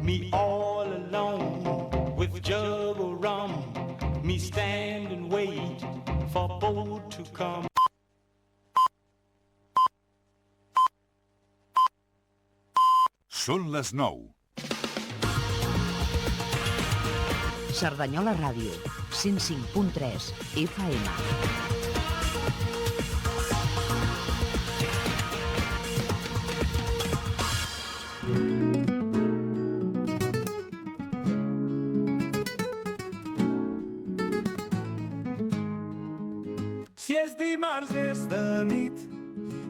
me all alone with jug of rum, me stand and wait for boat to come. Són les 9. Cerdanyola Ràdio, 105.3 FM. Si és dimarts és de nit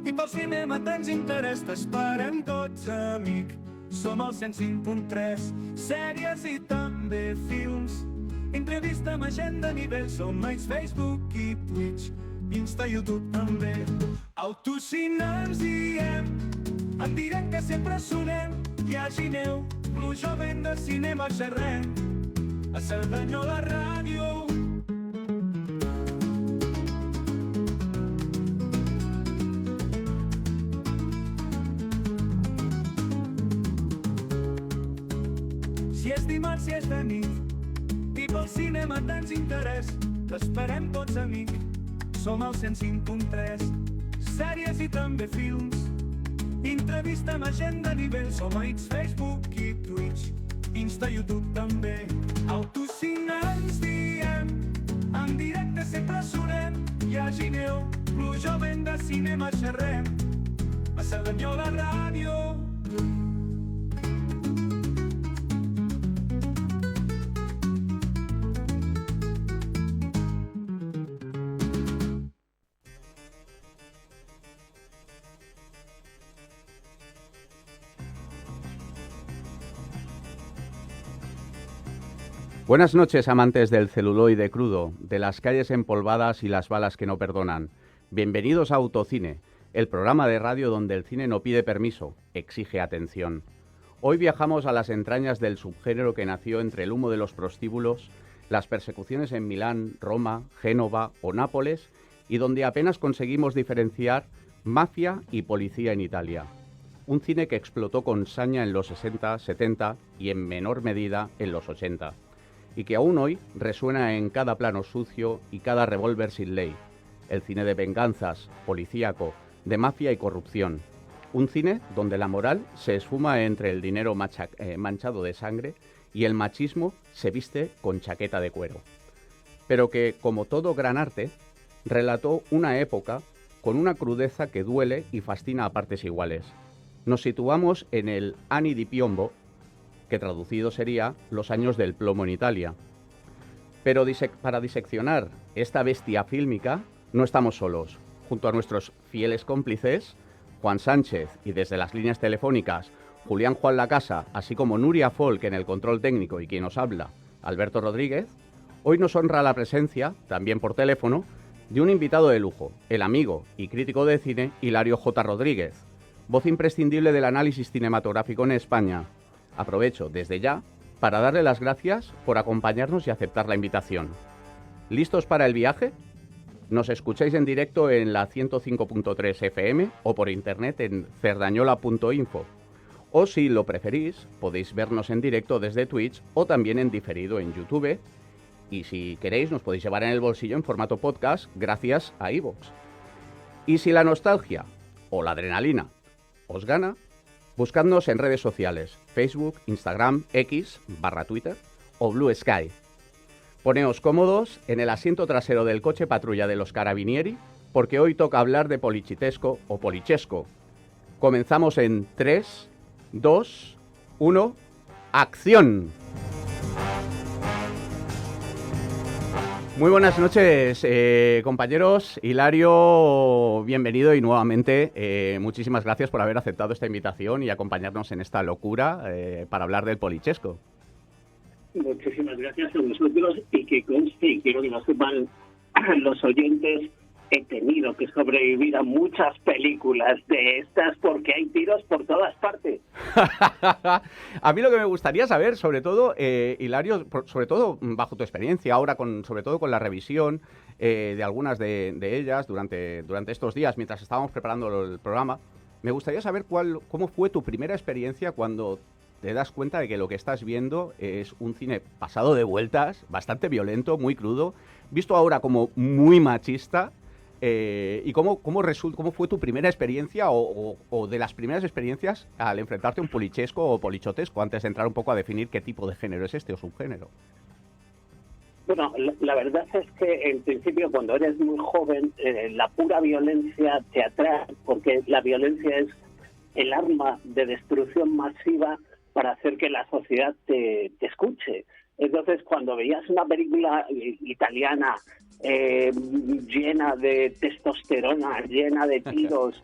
i pel cinema tens interès, t'esperem tots, amic. Som al 105.3, sèries i també films, entrevista amb gent de nivell, som mates Facebook i Twitch, Insta, YouTube també. Autocine ens diem, en directe sempre sonem, hi hagi neu, pluja, vent de cinema, xerrem, a Cerdanyola Ràdio. Si és dimarts, si és de nit, i pel cinema tens interès, t'esperem tots, amic. Som al 105.3, sèries i també films, entrevista amb gent de nivell, som a Facebook i Twitch, Insta, YouTube també. Autocine ens diem, en directe sempre sonem, hi hagi neu, pluja, vent de cinema, xerrem, a Cerdanyola Ràdio. Buenas noches, amantes del celuloide crudo, de las calles empolvadas y las balas que no perdonan. Bienvenidos a Autocine, el programa de radio donde el cine no pide permiso, exige atención. Hoy viajamos a las entrañas del subgénero que nació entre el humo de los prostíbulos, las persecuciones en Milán, Roma, Génova o Nápoles, y donde apenas conseguimos diferenciar mafia y policía en Italia. Un cine que explotó con saña en los 60, 70 y en menor medida en los 80. Y que aún hoy resuena en cada plano sucio y cada revólver sin ley. El cine de venganzas, policíaco, de mafia y corrupción. Un cine donde la moral se esfuma entre el dinero manchado de sangre y el machismo se viste con chaqueta de cuero. Pero que, como todo gran arte, relató una época con una crudeza que duele y fascina a partes iguales. Nos situamos en el Anni di Piombo, que traducido sería los años del plomo en Italia. Pero para diseccionar esta bestia fílmica no estamos solos. Junto a nuestros fieles cómplices, Juan Sánchez y desde las líneas telefónicas, Julián Juan Lacasa, así como Nuria Folk en el control técnico y quien nos habla, Alberto Rodríguez, hoy nos honra la presencia, también por teléfono, de un invitado de lujo, el amigo y crítico de cine Hilario J. Rodríguez, voz imprescindible del análisis cinematográfico en España. Aprovecho desde ya para darle las gracias por acompañarnos y aceptar la invitación. ¿Listos para el viaje? Nos escucháis en directo en la 105.3 FM o por internet en cerdañola.info. O si lo preferís, podéis vernos en directo desde Twitch o también en diferido en YouTube. Y si queréis, nos podéis llevar en el bolsillo en formato podcast gracias a iVoox. Y si la nostalgia o la adrenalina os gana, buscadnos en redes sociales, Facebook, Instagram, X/Twitter o Blue Sky. Poneos cómodos en el asiento trasero del coche patrulla de los Carabinieri, porque hoy toca hablar de polichitesco o polichesco. Comenzamos en 3, 2, 1, ¡acción! Muy buenas noches, compañeros. Hilario, bienvenido y nuevamente muchísimas gracias por haber aceptado esta invitación y acompañarnos en esta locura para hablar del polichesco. Muchísimas gracias a vosotros y que conste, y quiero que lo sepan los oyentes, he tenido que sobrevivir a muchas películas de estas porque hay tiros por todas partes. A mí lo que me gustaría saber, sobre todo, Hilario, sobre todo bajo tu experiencia, ahora sobre todo con la revisión de algunas de ellas durante estos días, mientras estábamos preparando el programa, me gustaría saber cómo fue tu primera experiencia cuando te das cuenta de que lo que estás viendo es un cine pasado de vueltas, bastante violento, muy crudo, visto ahora como muy machista. ¿Y cómo fue tu primera experiencia o de las primeras experiencias al enfrentarte a un polichesco o polichotesco, antes de entrar un poco a definir qué tipo de género es este o subgénero? Bueno, la verdad es que en principio cuando eres muy joven la pura violencia te atrae, porque la violencia es el arma de destrucción masiva para hacer que la sociedad te escuche. Entonces, cuando veías una película italiana llena de testosterona, llena de tiros,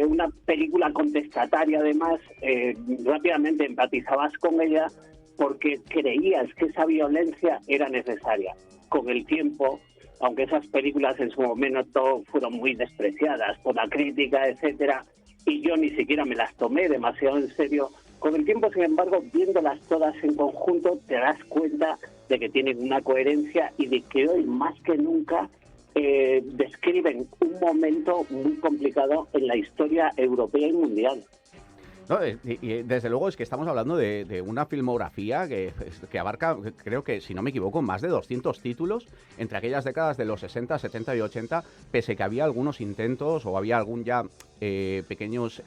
una película contestataria además, rápidamente empatizabas con ella porque creías que esa violencia era necesaria. Con el tiempo, aunque esas películas en su momento fueron muy despreciadas por la crítica, etcétera, y yo ni siquiera me las tomé demasiado en serio, con el tiempo, sin embargo, viéndolas todas en conjunto, te das cuenta de que tienen una coherencia y de que hoy, más que nunca, describen un momento muy complicado en la historia europea y mundial. No, y desde luego es que estamos hablando de una filmografía que abarca, creo que, si no me equivoco, más de 200 títulos entre aquellas décadas de los 60, 70 y 80, pese que había algunos intentos o había algún ya pequeños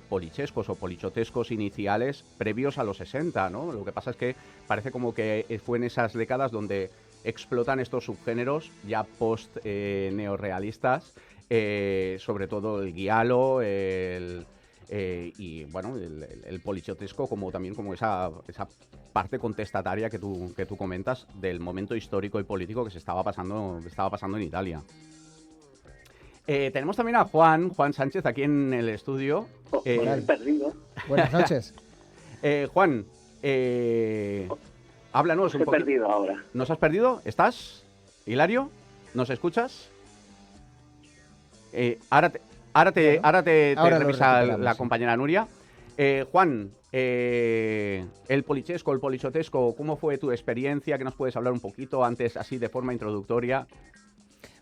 polichescos o polichotescos iniciales previos a los 60, ¿no? Lo que pasa es que parece como que fue en esas décadas donde explotan estos subgéneros ya post-neorrealistas, sobre todo el giallo, y bueno, el polichotesco como también como esa parte contestataria que tú comentas del momento histórico y político que estaba pasando en Italia. Tenemos también a Juan Sánchez aquí en el estudio. Perdido. Buenas noches. Juan, háblanos un poco. Perdido ahora. ¿Nos has perdido? ¿Estás? ¿Hilario? ¿Nos escuchas? Ahora te revisa la compañera Nuria. Juan, el polichesco, el polichotesco, ¿cómo fue tu experiencia? ¿Qué nos puedes hablar un poquito antes, así de forma introductoria?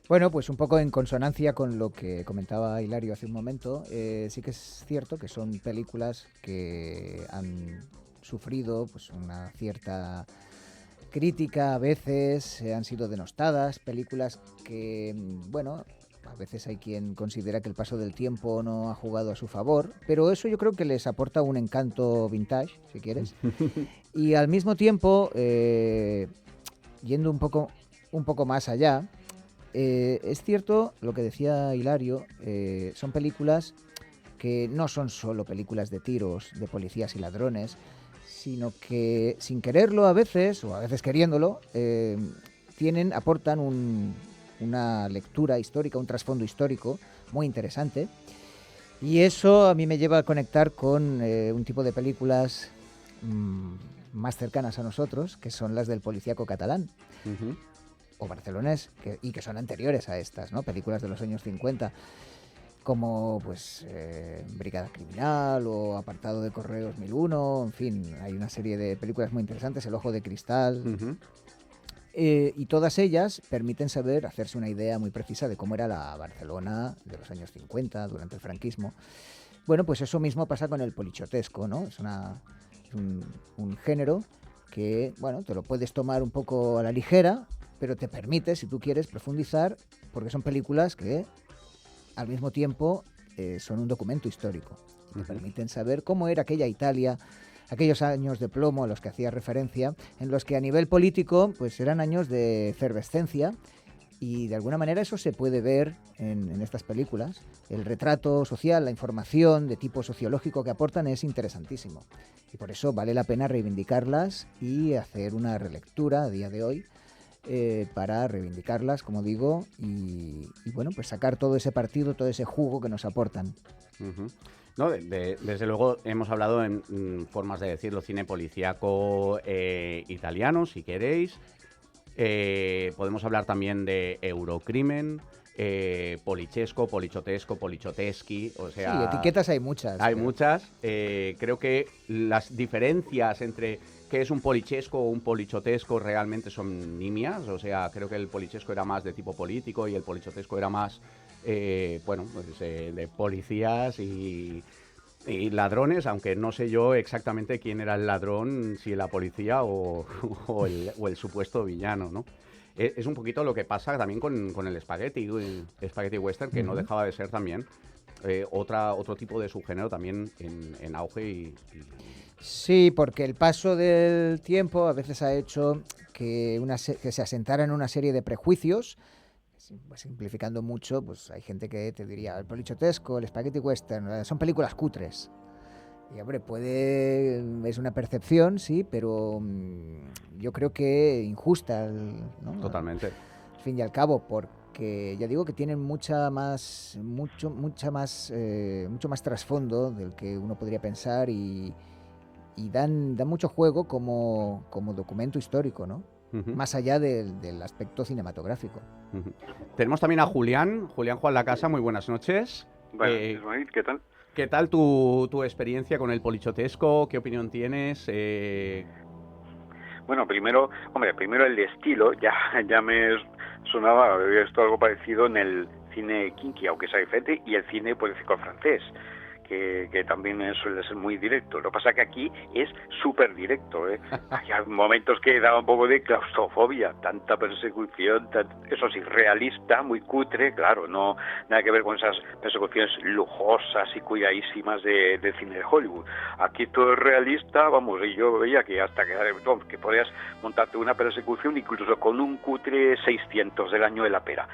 Bueno, pues un poco en consonancia con lo que comentaba Hilario hace un momento, sí que es cierto que son películas que han sufrido pues una cierta crítica a veces, han sido denostadas, películas que, bueno, a veces hay quien considera que el paso del tiempo no ha jugado a su favor, pero eso yo creo que les aporta un encanto vintage, si quieres. Y al mismo tiempo, yendo un poco más allá, es cierto lo que decía Hilario, son películas que no son solo películas de tiros, de policías y ladrones, sino que sin quererlo a veces, o a veces queriéndolo, aportan una lectura histórica, un trasfondo histórico muy interesante. Y eso a mí me lleva a conectar con un tipo de películas más cercanas a nosotros, que son las del policíaco catalán. Uh-huh. O barcelonés, y que son anteriores a estas, ¿no? Películas de los años 50, como pues Brigada Criminal o Apartado de Correos 1001, en fin, hay una serie de películas muy interesantes, El Ojo de Cristal. Uh-huh. Y todas ellas permiten hacerse una idea muy precisa de cómo era la Barcelona de los años 50, durante el franquismo. Bueno, pues eso mismo pasa con el polichotesco, ¿no? Es un género que, bueno, te lo puedes tomar un poco a la ligera, pero te permite, si tú quieres, profundizar, porque son películas que, al mismo tiempo, son un documento histórico. Te permiten saber cómo era aquella Italia, aquellos años de plomo a los que hacía referencia, en los que a nivel político pues eran años de efervescencia, y de alguna manera eso se puede ver en estas películas. El retrato social, la información de tipo sociológico que aportan es interesantísimo, y por eso vale la pena reivindicarlas y hacer una relectura a día de hoy para reivindicarlas, como digo, y bueno, pues sacar todo ese partido, todo ese jugo que nos aportan. Uh-huh. No, desde luego hemos hablado en formas de decirlo, cine policíaco italiano, si queréis. Podemos hablar también de Eurocrimen, polichesco, polichotesco, polichoteschi, o sea... Sí, etiquetas hay muchas. Hay muchas. Creo que las diferencias entre qué es un polichesco o un polichotesco realmente son nimias. O sea, creo que el polichesco era más de tipo político y el polichotesco era más... de policías y Y ladrones, aunque no sé yo exactamente quién era el ladrón, si la policía o el supuesto villano, ¿no? Es un poquito lo que pasa también con el Spaghetti Western, que no dejaba de ser también otro tipo de subgénero también en auge Sí, porque el paso del tiempo a veces ha hecho que se asentara en una serie de prejuicios. Simplificando mucho, pues hay gente que te diría el polichotesco, el spaghetti western, son películas cutres. Y hombre, es una percepción, sí, pero yo creo que injusta, ¿no? Totalmente. Al fin y al cabo, porque ya digo que tienen mucho más trasfondo del que uno podría pensar y dan mucho juego como documento histórico, ¿no? Más allá del aspecto cinematográfico. Tenemos también a Julián Juan Lacasa, muy buenas noches. Bueno, ¿qué tal? ¿Qué tal tu experiencia con el polichotesco? ¿Qué opinión tienes? Bueno, primero el estilo, ya me sonaba, había visto algo parecido en el cine kinky, aunque sea diferente, y el cine político francés, que también suele ser muy directo. Lo que pasa que aquí es súper directo, ¿eh? Hay momentos que daba un poco de claustrofobia, tanta persecución, eso sí, realista, muy cutre, claro, no nada que ver con esas persecuciones lujosas y cuidadísimas de cine de Hollywood. Aquí todo es realista, vamos, y yo veía que hasta que podías montarte una persecución incluso con un cutre 600 del año de la pera.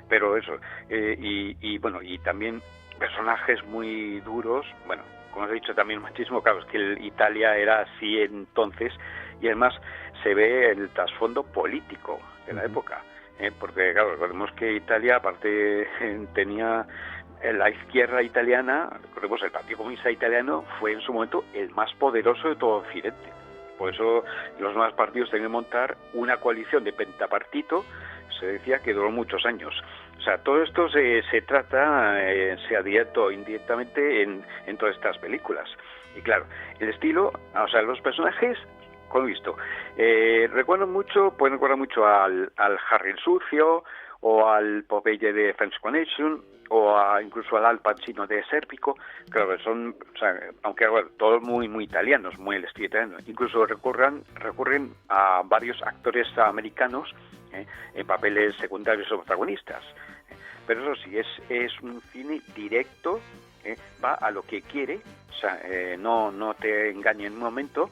Pero eso, y también personajes muy duros, bueno, como os he dicho también machismo, claro, es que Italia era así entonces, y además se ve el trasfondo político de la época, porque claro, recordemos que Italia aparte tenía la izquierda italiana, recordemos el Partido Comunista Italiano fue en su momento el más poderoso de todo Occidente, por eso los demás partidos tenían que montar una coalición de pentapartito, se decía que duró muchos años. O sea, todo esto se trata, sea directo o indirectamente, en todas estas películas. Y claro, el estilo, o sea, los personajes, como he visto, pueden recordar mucho al Harry el Sucio, o al Popeye de French Connection, o incluso al Al Pacino de Sérpico. Claro, son, o sea, aunque bueno, todos muy italianos, muy el estilo italiano. Incluso recurren a varios actores americanos en papeles secundarios o protagonistas. Pero eso sí, es un cine directo, va a lo que quiere, o sea, no te engaña en un momento,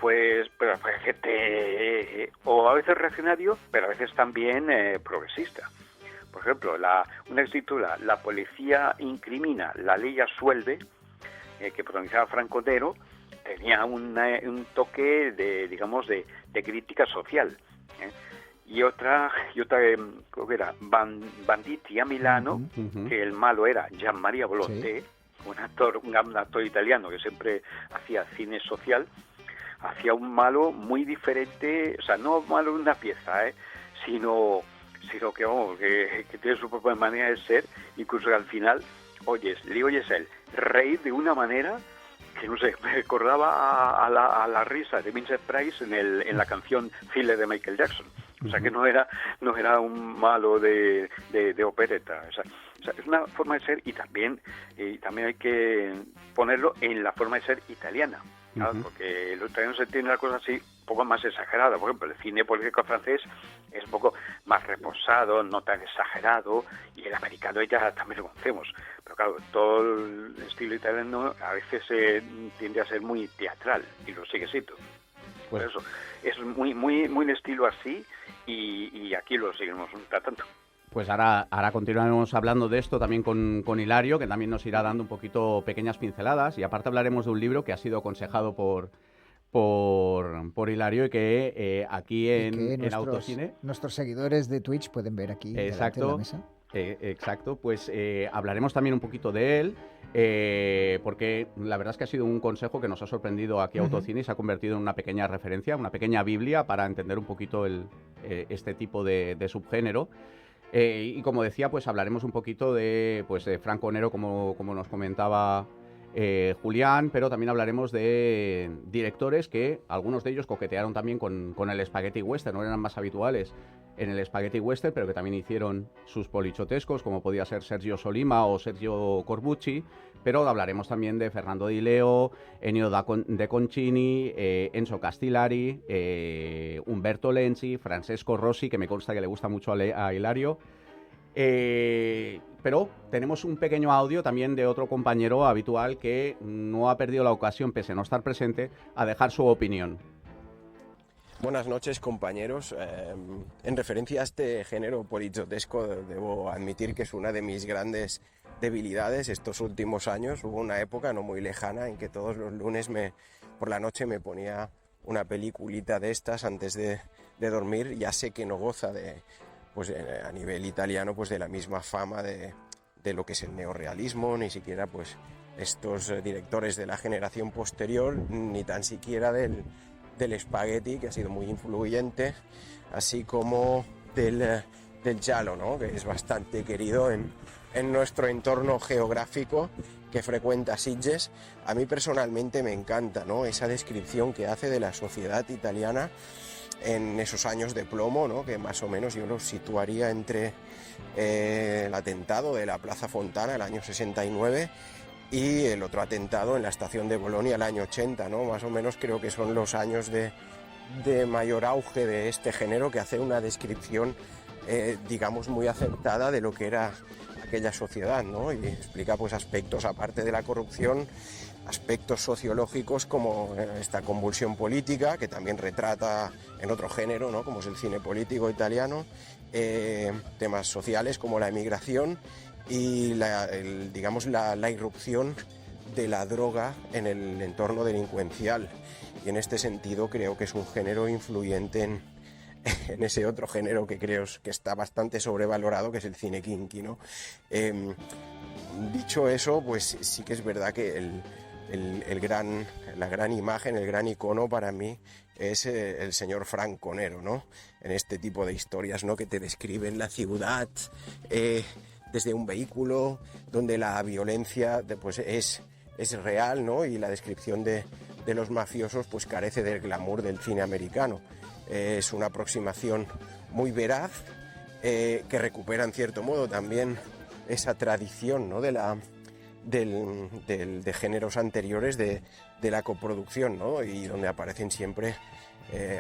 pero gente o a veces reaccionario, pero a veces también progresista. Por ejemplo, una que se titula La policía incrimina, la ley absuelve, que protagonizaba Franco Nero, tenía un toque de crítica social. Y otra creo que era Banditti a Milano, que el malo era Gian Maria Volonté, sí. un actor italiano que siempre hacía cine social, hacía un malo muy diferente, o sea, no malo de una pieza, sino que, vamos, que tiene su propia manera de ser, incluso que al final oyes él reír de una manera que no sé, me recordaba a la risa de Vincent Price en la canción Thriller de Michael Jackson. O sea, que no era un malo de opereta. O sea, es una forma de ser y también hay que ponerlo en la forma de ser italiana, ¿no? Porque los italianos se tienen la cosa así un poco más exagerada. Por ejemplo, el cine político francés es un poco más reposado, no tan exagerado, y el americano ya también lo conocemos. Pero claro, todo el estilo italiano a veces tiende a ser muy teatral, y lo sigue siendo. Pues eso, es muy el estilo así, y aquí lo seguimos tratando. Pues ahora continuaremos hablando de esto también con Hilario, que también nos irá dando un poquito pequeñas pinceladas, y aparte hablaremos de un libro que ha sido aconsejado por Hilario y que aquí en Autocine... Nuestros seguidores de Twitch pueden ver aquí delante de la mesa. Exacto, pues hablaremos también un poquito de él, porque la verdad es que ha sido un consejo que nos ha sorprendido aquí Autocine y se ha convertido en una pequeña referencia, una pequeña Biblia para entender un poquito este tipo de subgénero. Y como decía, pues hablaremos un poquito de Franco Nero, como nos comentaba Julián, pero también hablaremos de directores que algunos de ellos coquetearon también con el spaghetti western, no eran más habituales en el spaghetti western, pero que también hicieron sus polichotescos, como podía ser Sergio Solima o Sergio Corbucci, pero hablaremos también de Fernando Di Leo, Ennio De Concini, Enzo Castellari, Umberto Lenzi, Francesco Rossi, que me consta que le gusta mucho a Hilario. Pero tenemos un pequeño audio también de otro compañero habitual que no ha perdido la ocasión, pese a no estar presente, a dejar su opinión. Buenas noches, compañeros. En referencia a este género polichotesco, debo admitir que es una de mis grandes debilidades estos últimos años. Hubo una época no muy lejana en que todos los lunes por la noche me ponía una peliculita de estas antes de dormir. Ya sé que no goza pues a nivel italiano, pues de la misma fama de lo que es el neorrealismo, ni siquiera pues estos directores de la generación posterior, ni tan siquiera del spaghetti, que ha sido muy influyente, así como del giallo, ¿no? Que es bastante querido en nuestro entorno geográfico, que frecuenta Sitges. A mí personalmente me encanta, ¿no?, esa descripción que hace de la sociedad italiana en esos años de plomo, ¿no?, que más o menos yo los situaría entre el atentado de la Plaza Fontana, el año 69, y el otro atentado en la estación de Bolonia, el año 80, ¿no? Más o menos creo que son los años de mayor auge de este género, que hace una descripción, digamos, muy acertada de lo que era aquella sociedad, ¿no? Y explica pues aspectos, aparte de la corrupción, aspectos sociológicos como esta convulsión política, que también retrata en otro género, ¿no?, como es el cine político italiano, temas sociales como la emigración y la irrupción de la droga en el entorno delincuencial. Y en este sentido creo que es un género influyente en ese otro género que creo que está bastante sobrevalorado, que es el cine kinky, ¿no? Dicho eso, pues sí que es verdad que la gran imagen, el gran icono para mí es el señor Frank Conero, ¿no? En este tipo de historias, ¿no?, que te describen la ciudad desde un vehículo, donde la violencia pues es real, ¿no?, y la descripción de los mafiosos pues carece del glamour del cine americano. Es una aproximación muy veraz, que recupera en cierto modo también esa tradición, ¿no?, de géneros anteriores de la coproducción, ¿no?, y donde aparecen siempre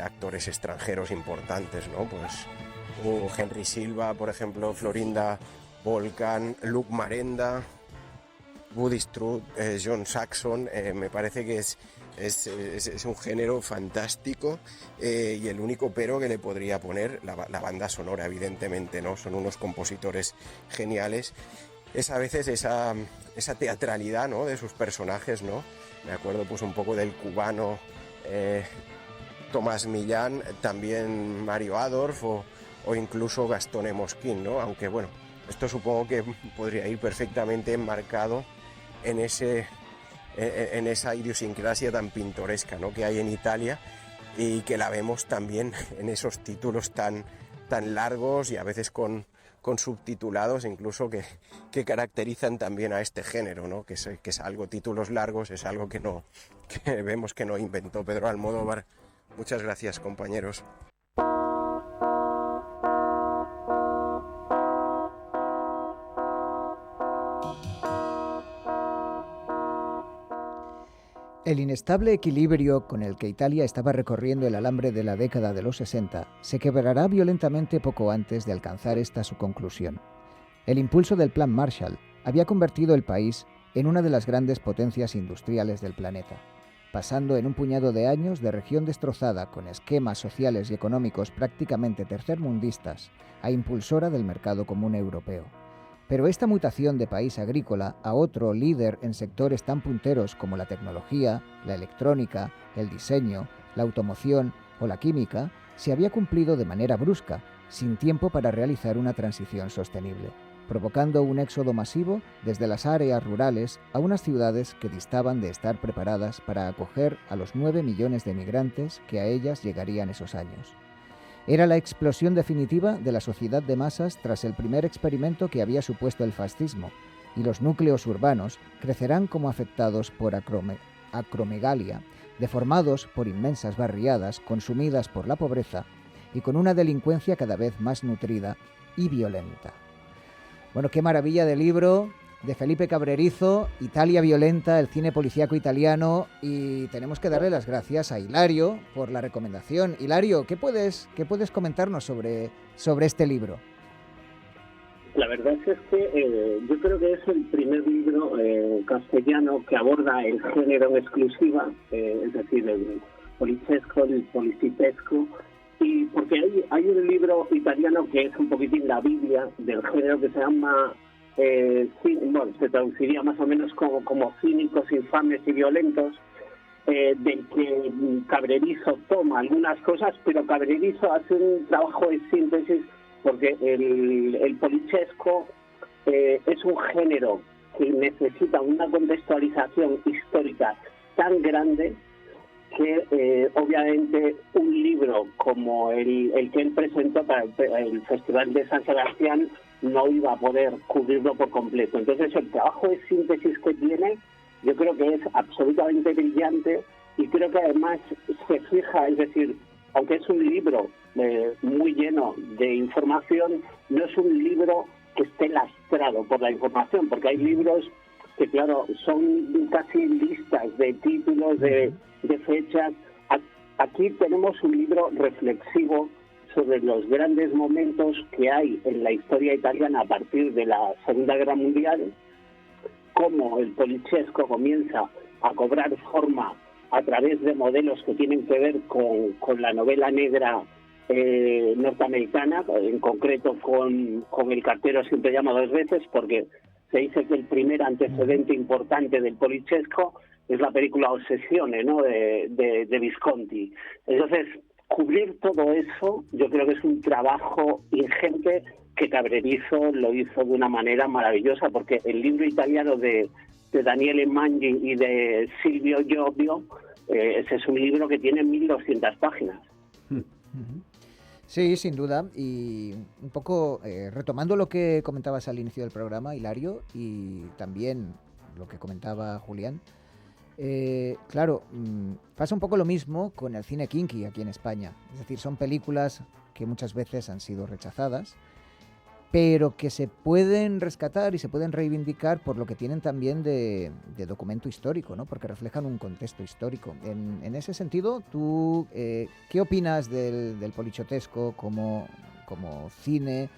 actores extranjeros importantes, ¿no? Pues Henry Silva, por ejemplo, Florinda Volcan, Luc Marenda, Woody Strutt, John Saxon. Me parece que es un género fantástico, y el único pero que le podría poner, la banda sonora, evidentemente, ¿no? Son unos compositores geniales. Es a veces esa teatralidad, ¿no?, de sus personajes, ¿no? Me acuerdo pues un poco del cubano Tomás Millán, también Mario Adorf o incluso Gastón Mosquín, ¿no? Aunque bueno, esto supongo que podría ir perfectamente enmarcado en esa idiosincrasia tan pintoresca, ¿no?, que hay en Italia, y que la vemos también en esos títulos tan largos y a veces con subtitulados incluso que caracterizan también a este género, ¿no?, que es algo, títulos largos, es algo que vemos que no inventó Pedro Almodóvar. Muchas gracias, compañeros. El inestable equilibrio con el que Italia estaba recorriendo el alambre de la década de los 60 se quebrará violentamente poco antes de alcanzar esta su conclusión. El impulso del Plan Marshall había convertido el país en una de las grandes potencias industriales del planeta, pasando en un puñado de años de región destrozada con esquemas sociales y económicos prácticamente tercermundistas a impulsora del mercado común europeo. Pero esta mutación de país agrícola a otro líder en sectores tan punteros como la tecnología, la electrónica, el diseño, la automoción o la química se había cumplido de manera brusca, sin tiempo para realizar una transición sostenible, provocando un éxodo masivo desde las áreas rurales a unas ciudades que distaban de estar preparadas para acoger a los 9 millones de migrantes que a ellas llegarían esos años. Era la explosión definitiva de la sociedad de masas tras el primer experimento que había supuesto el fascismo, y los núcleos urbanos crecerán como afectados por acromegalia, deformados por inmensas barriadas consumidas por la pobreza y con una delincuencia cada vez más nutrida y violenta. Bueno, qué maravilla de libro de Felipe Cabrerizo, Italia violenta, el cine policíaco italiano, y tenemos que darle las gracias a Hilario por la recomendación. Hilario, ¿qué puedes comentarnos sobre este libro? La verdad es que yo creo que es el primer libro castellano que aborda el género en exclusiva, es decir, el polichesco, el policitesco, y porque hay un libro italiano que es un poquitín la Biblia del género, que se llama, se traduciría más o menos como Cínicos, Infames y Violentos, del que Cabrerizo toma algunas cosas, pero Cabrerizo hace un trabajo de síntesis, porque el polichesco es un género que necesita una contextualización histórica tan grande que obviamente un libro como el que él presentó para el Festival de San Sebastián no iba a poder cubrirlo por completo. Entonces el trabajo de síntesis que tiene, yo creo que es absolutamente brillante, y creo que además se fija, es decir, aunque es un libro muy lleno de información, no es un libro que esté lastrado por la información, porque hay libros que, claro, son casi listas de títulos, de fechas. Aquí tenemos un libro reflexivo sobre los grandes momentos que hay en la historia italiana a partir de la Segunda Guerra Mundial, cómo el polichesco comienza a cobrar forma a través de modelos que tienen que ver con la novela negra norteamericana, en concreto con El cartero siempre llama dos veces, porque se dice que el primer antecedente importante del polichesco es la película Obsessione, ¿no?, de Visconti. Entonces, cubrir todo eso yo creo que es un trabajo ingente que Cabrerizo lo hizo de una manera maravillosa, porque el libro italiano de Daniele Mangi y de Silvio Giovio, ese es un libro que tiene 1200 páginas. Sí, sin duda, y un poco retomando lo que comentabas al inicio del programa, Hilario, y también lo que comentaba Julián, claro, pasa un poco lo mismo con el cine kinky aquí en España. Es decir, son películas que muchas veces han sido rechazadas, pero que se pueden rescatar y se pueden reivindicar por lo que tienen también de documento histórico, ¿no? Porque reflejan un contexto histórico. En ese sentido, ¿tú qué opinas del polichotesco como cine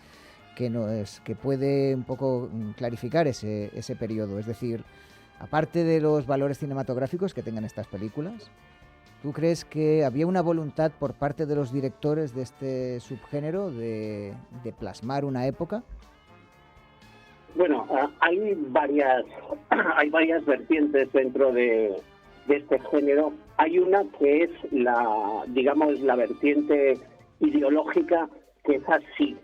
que puede un poco clarificar ese periodo? Es decir, aparte de los valores cinematográficos que tengan estas películas, ¿tú crees que había una voluntad por parte de los directores de este subgénero de plasmar una época? Bueno, hay varias vertientes dentro de este género. Hay una que es la vertiente ideológica, que es así,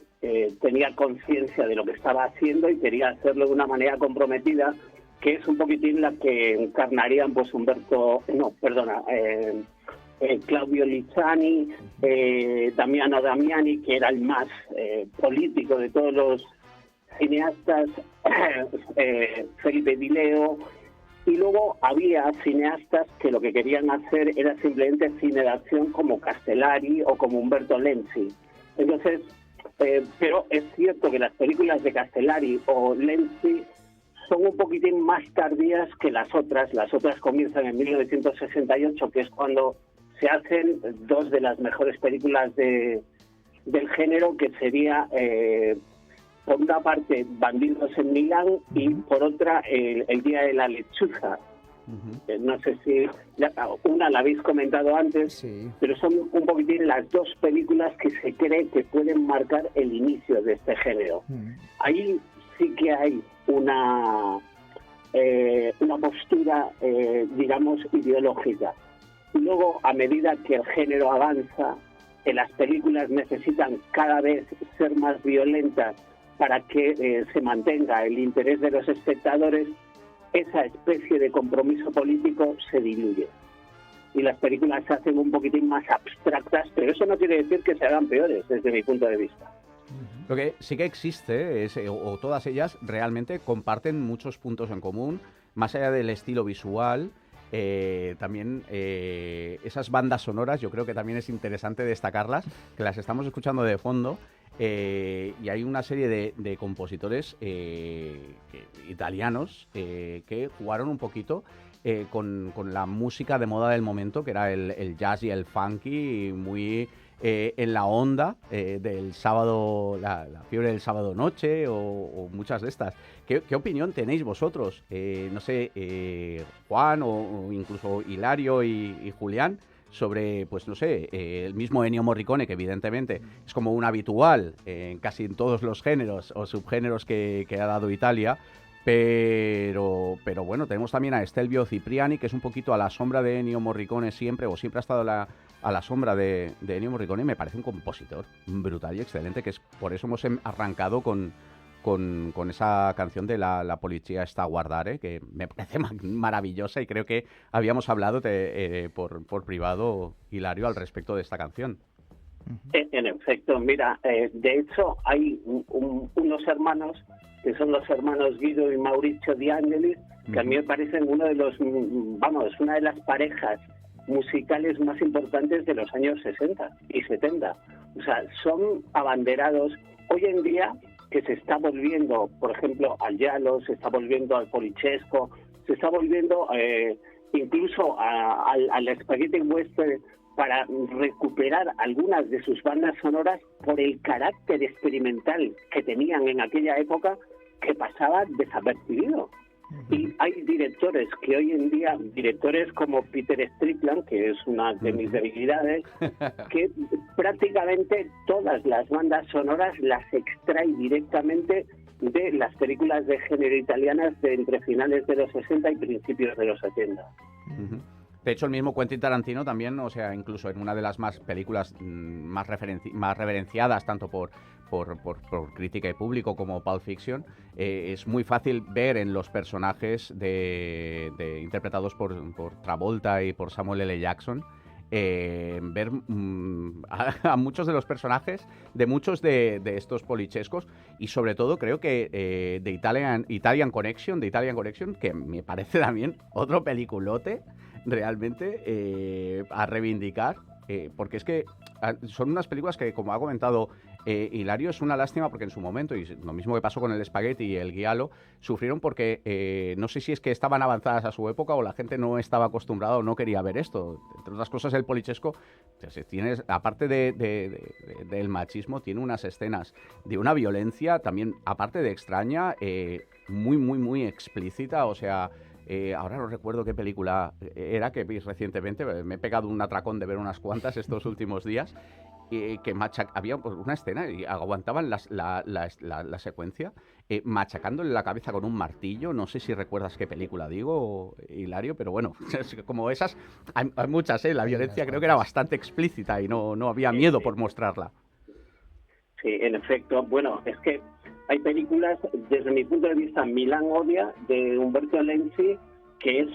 tenía conciencia de lo que estaba haciendo y quería hacerlo de una manera comprometida, que es un poquitín la que encarnarían pues Claudio Lizzani, Damiano Damiani, que era el más político de todos los cineastas, Felipe Di Leo, y luego había cineastas que lo que querían hacer era simplemente cine de acción, como Castellari o como Umberto Lenzi. Entonces, pero es cierto que las películas de Castellari o Lenzi son un poquitín más tardías que las otras. Las otras comienzan en 1968, que es cuando se hacen dos de las mejores películas del género, que sería, por una parte, Bandidos en Milán, y por otra, El Día de la Lechuza. No sé si una la habéis comentado antes, sí, pero son un poquitín las dos películas que se cree que pueden marcar el inicio de este género. Ahí sí que hay una postura, digamos, ideológica. Y luego, a medida que el género avanza, las películas necesitan cada vez ser más violentas para que se mantenga el interés de los espectadores. Esa especie de compromiso político se diluye y las películas se hacen un poquitín más abstractas, pero eso no quiere decir que se hagan peores desde mi punto de vista. Lo que sí que existe, o todas ellas realmente comparten muchos puntos en común, más allá del estilo visual. También esas bandas sonoras, yo creo que también es interesante destacarlas, que las estamos escuchando de fondo. Y hay una serie de compositores italianos que jugaron un poquito con la música de moda del momento, que era el jazz y el funky, muy en la onda del sábado, la fiebre del sábado noche o muchas de estas. ¿Qué opinión tenéis vosotros? No sé, Juan o incluso Hilario y Julián, sobre, pues no sé, el mismo Ennio Morricone, que evidentemente es como un habitual en casi en todos los géneros o subgéneros que ha dado Italia, pero bueno, tenemos también a Stelvio Cipriani, que es un poquito a la sombra de Ennio Morricone siempre, o siempre ha estado a la sombra de Ennio Morricone, y me parece un compositor brutal y excelente, que es por eso hemos arrancado con esa canción de la Polizia sta a guardare, que me parece maravillosa, y creo que habíamos hablado por privado, Hilario, al respecto de esta canción. En efecto, mira, de hecho hay unos hermanos, que son los hermanos Guido y Maurizio Di Angelis, que a mí me parecen una de las parejas musicales más importantes de los años 60 y 70. O sea, son abanderados hoy en día, que se está volviendo, por ejemplo, al giallo, se está volviendo al polichesco, se está volviendo incluso al spaghetti western, para recuperar algunas de sus bandas sonoras por el carácter experimental que tenían en aquella época, que pasaba desapercibido. Y hay directores que hoy en día, directores como Peter Strickland, que es una de mis debilidades, que prácticamente todas las bandas sonoras las extrae directamente de las películas de género italianas de entre finales de los 60 y principios de los 70. De hecho, el mismo Quentin Tarantino también, o sea, incluso en una de las más películas más reverenciadas, tanto por crítica y público, como Pulp Fiction, es muy fácil ver en los personajes interpretados por Travolta y por Samuel L. Jackson, ver a muchos de los personajes de muchos de estos polichescos, y sobre todo creo que de Italian Connection, que me parece también otro peliculote realmente a reivindicar, porque es que son unas películas que, como ha comentado Hilario, es una lástima porque en su momento, y lo mismo que pasó con el Spaghetti y el Giallo, sufrieron porque no sé si es que estaban avanzadas a su época o la gente no estaba acostumbrada o no quería ver esto. Entre otras cosas, el polichesco, aparte del machismo, tiene unas escenas de una violencia también, aparte de extraña, muy, muy, muy explícita. O sea, ahora no recuerdo qué película era que vi recientemente, me he pegado un atracón de ver unas cuantas estos últimos días, que había una escena y aguantaban la secuencia machacándole la cabeza con un martillo. No sé si recuerdas qué película digo, Hilario, pero bueno, como esas, hay muchas, la violencia creo que era bastante explícita y no había miedo por mostrarla. Sí, en efecto. Bueno, es que hay películas, desde mi punto de vista, Milán Odia, de Umberto Lenzi, que es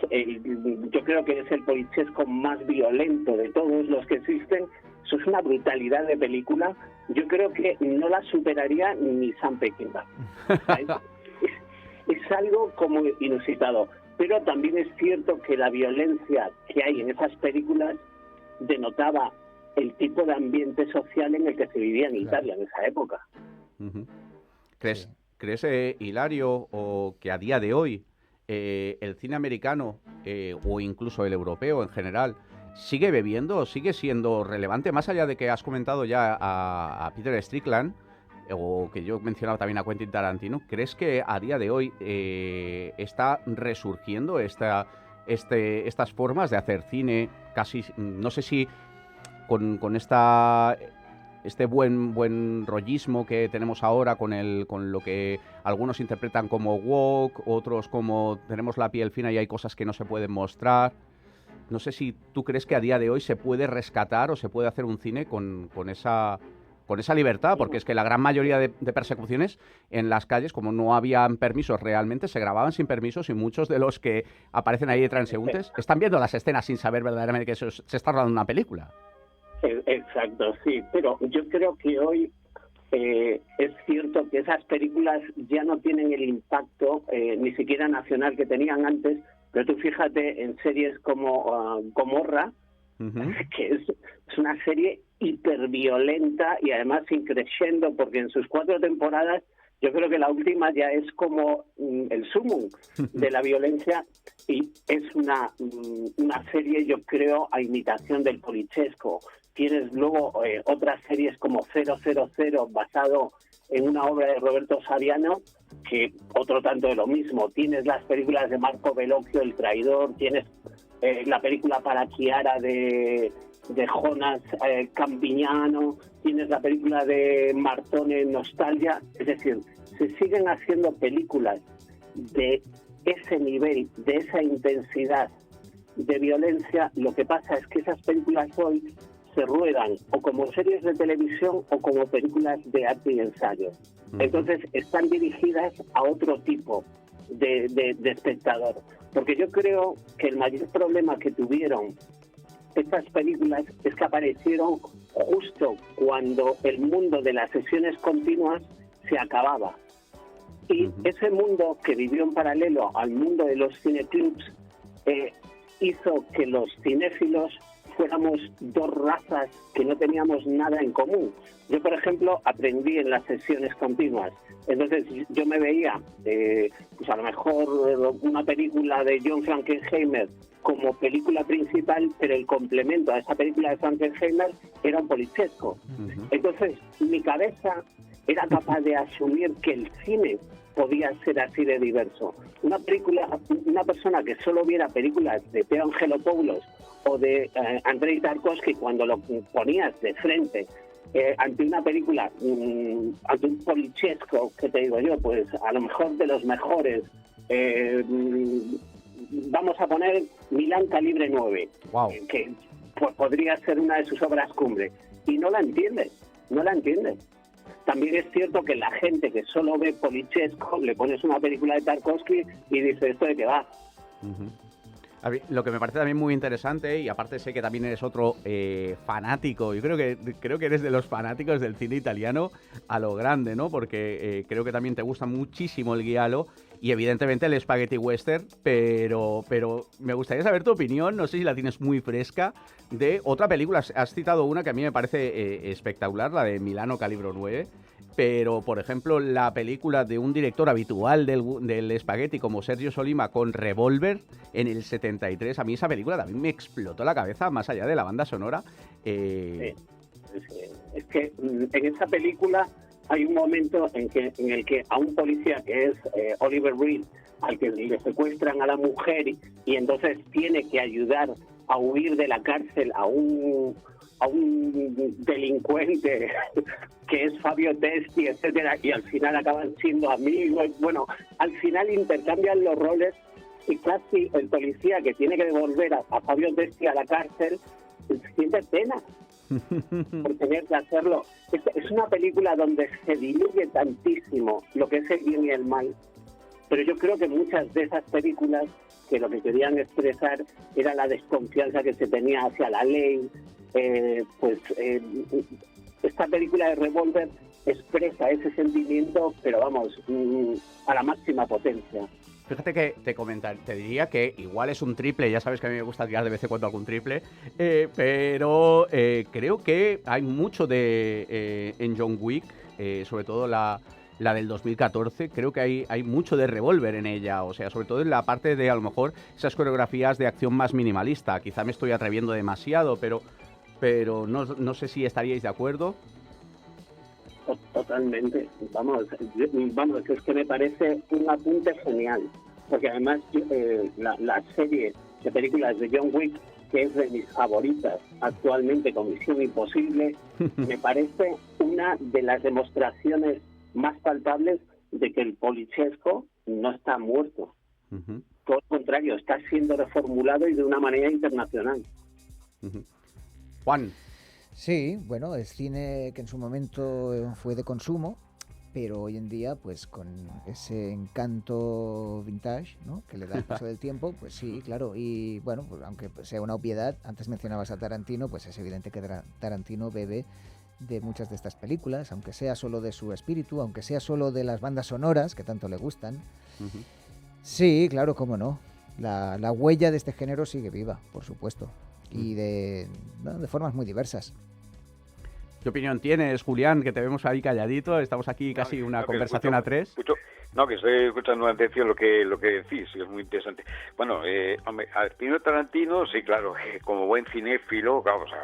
yo creo que es el polichesco más violento de todos los que existen. Eso es una brutalidad de película. Yo creo que no la superaría ni Sam Peckinpah. Es algo como inusitado. Pero también es cierto que la violencia que hay en esas películas denotaba el tipo de ambiente social en el que se vivía en Italia en esa época. ¿Crees, Hilario, o que a día de hoy el cine americano o incluso el europeo en general sigue bebiendo o sigue siendo relevante, más allá de que has comentado ya a Peter Strickland, o que yo mencionaba también a Quentin Tarantino? ¿Crees que a día de hoy está resurgiendo estas formas de hacer cine, casi, no sé si con este buen rollismo que tenemos ahora, con lo que algunos interpretan como woke, otros como tenemos la piel fina y hay cosas que no se pueden mostrar? No sé si tú crees que a día de hoy se puede rescatar o se puede hacer un cine con esa libertad, porque es que la gran mayoría de persecuciones en las calles, como no habían permisos realmente, se grababan sin permisos, y muchos de los que aparecen ahí de transeúntes están viendo las escenas sin saber verdaderamente que se está rodando una película. Exacto, sí, pero yo creo que hoy es cierto que esas películas ya no tienen el impacto ni siquiera nacional que tenían antes, pero tú fíjate en series como Gomorra, que es una serie hiperviolenta y además increciendo, porque en sus 4 temporadas yo creo que la última ya es como el sumum de la violencia, y es una serie, yo creo, a imitación del polichesco. Tienes luego otras series como 000, basado en una obra de Roberto Saviano, que otro tanto de lo mismo. Tienes las películas de Marco Bellocchio, El traidor, tienes la película para Chiara de Jonas Campignano, tienes la película de Martone, Nostalgia. Es decir, se siguen haciendo películas de ese nivel, de esa intensidad de violencia. Lo que pasa es que esas películas hoy se ruedan o como series de televisión o como películas de arte y ensayo. Entonces están dirigidas a otro tipo de espectador. Porque yo creo que el mayor problema que tuvieron estas películas es que aparecieron justo cuando el mundo de las sesiones continuas se acababa. Y ese mundo que vivió en paralelo al mundo de los cineclubs hizo que los cinéfilos fuéramos 2 razas que no teníamos nada en común. Yo, por ejemplo, aprendí en las sesiones continuas. Entonces, yo me veía, pues a lo mejor una película de John Frankenheimer como película principal, pero el complemento a esa película de Frankenheimer era un polichesco. Entonces, mi cabeza era capaz de asumir que el cine podía ser así de diverso. Una persona que solo viera películas de Theo Angelopoulos o de Andrei Tarkovsky, cuando lo ponías de frente ante una película, ante un polichesco, que te digo yo, pues a lo mejor de los mejores, vamos a poner Milán Calibre 9, que pues, podría ser una de sus obras cumbre, y no la entiende. También es cierto que la gente que solo ve polichesco, le pones una película de Tarkovsky y dice, ¿esto de qué va? A mí, lo que me parece también muy interesante, y aparte sé que también eres otro fanático, yo creo que eres de los fanáticos del cine italiano a lo grande, ¿no? Porque creo que también te gusta muchísimo el giallo y evidentemente el spaghetti western, pero me gustaría saber tu opinión, no sé si la tienes muy fresca, de otra película. Has citado una que a mí me parece espectacular, la de Milano Calibre 9, pero, por ejemplo, la película de un director habitual del spaghetti como Sergio Solima con Revolver en el 73, a mí esa película también me explotó la cabeza, más allá de la banda sonora. Sí. Es que en esa película hay un momento en el que a un policía que es Oliver Reed, al que le secuestran a la mujer y entonces tiene que ayudar a huir de la cárcel a un delincuente que es Fabio Testi, etcétera, y al final acaban siendo amigos. Bueno, al final intercambian los roles y casi el policía que tiene que devolver a Fabio Testi a la cárcel siente pena por tener que hacerlo. Es una película donde se diluye tantísimo lo que es el bien y el mal, pero yo creo que muchas de esas películas que lo que querían expresar era la desconfianza que se tenía hacia la ley. Esta película de Revolver expresa ese sentimiento, pero vamos, a la máxima potencia. Fíjate que te diría que igual es un triple, ya sabes que a mí me gusta tirar de vez en cuando algún triple, pero creo que hay mucho en John Wick, sobre todo la del 2014, creo que hay mucho de Revolver en ella, o sea, sobre todo en la parte de, a lo mejor, esas coreografías de acción más minimalista. Quizá me estoy atreviendo demasiado, pero no sé si estaríais de acuerdo. Totalmente. Vamos, es que me parece un apunte genial, porque además la serie de películas de John Wick, que es de mis favoritas actualmente, con Misión Imposible, me parece una de las demostraciones más palpables de que el polichesco no está muerto. Todo lo contrario, está siendo reformulado y de una manera internacional. Juan. Sí, bueno, es cine que en su momento fue de consumo, pero hoy en día, pues con ese encanto vintage, ¿no?, que le da el paso del tiempo, pues sí, claro. Y bueno, pues aunque sea una obviedad, antes mencionabas a Tarantino, pues es evidente que Tarantino bebe de muchas de estas películas, aunque sea solo de su espíritu, aunque sea solo de las bandas sonoras que tanto le gustan. Sí, claro, cómo no. La huella de este género sigue viva, por supuesto, y de formas muy diversas. ¿Qué opinión tienes, Julián? Que te vemos ahí calladito. Estamos aquí casi una conversación a tres. No, que estoy escuchando con atención lo que decís, y es muy interesante. Bueno, hombre, al Tino Tarantino, sí, claro, como buen cinéfilo, claro, o sea,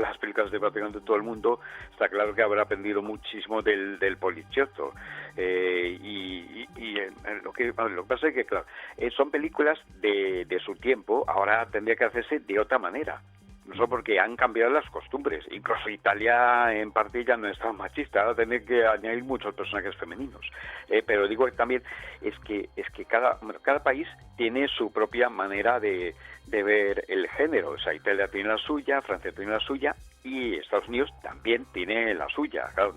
las películas de prácticamente todo el mundo, está claro que habrá aprendido muchísimo del Poliziotto. Lo que pasa es que, claro, son películas de su tiempo, ahora tendría que hacerse de otra manera. No solo porque han cambiado las costumbres. Incluso Italia en parte ya no es tan machista. Ahora tiene que añadir muchos personajes femeninos. Pero digo que también es que cada país tiene su propia manera de ver el género. O sea, Italia tiene la suya, Francia tiene la suya y Estados Unidos también tiene la suya. Claro,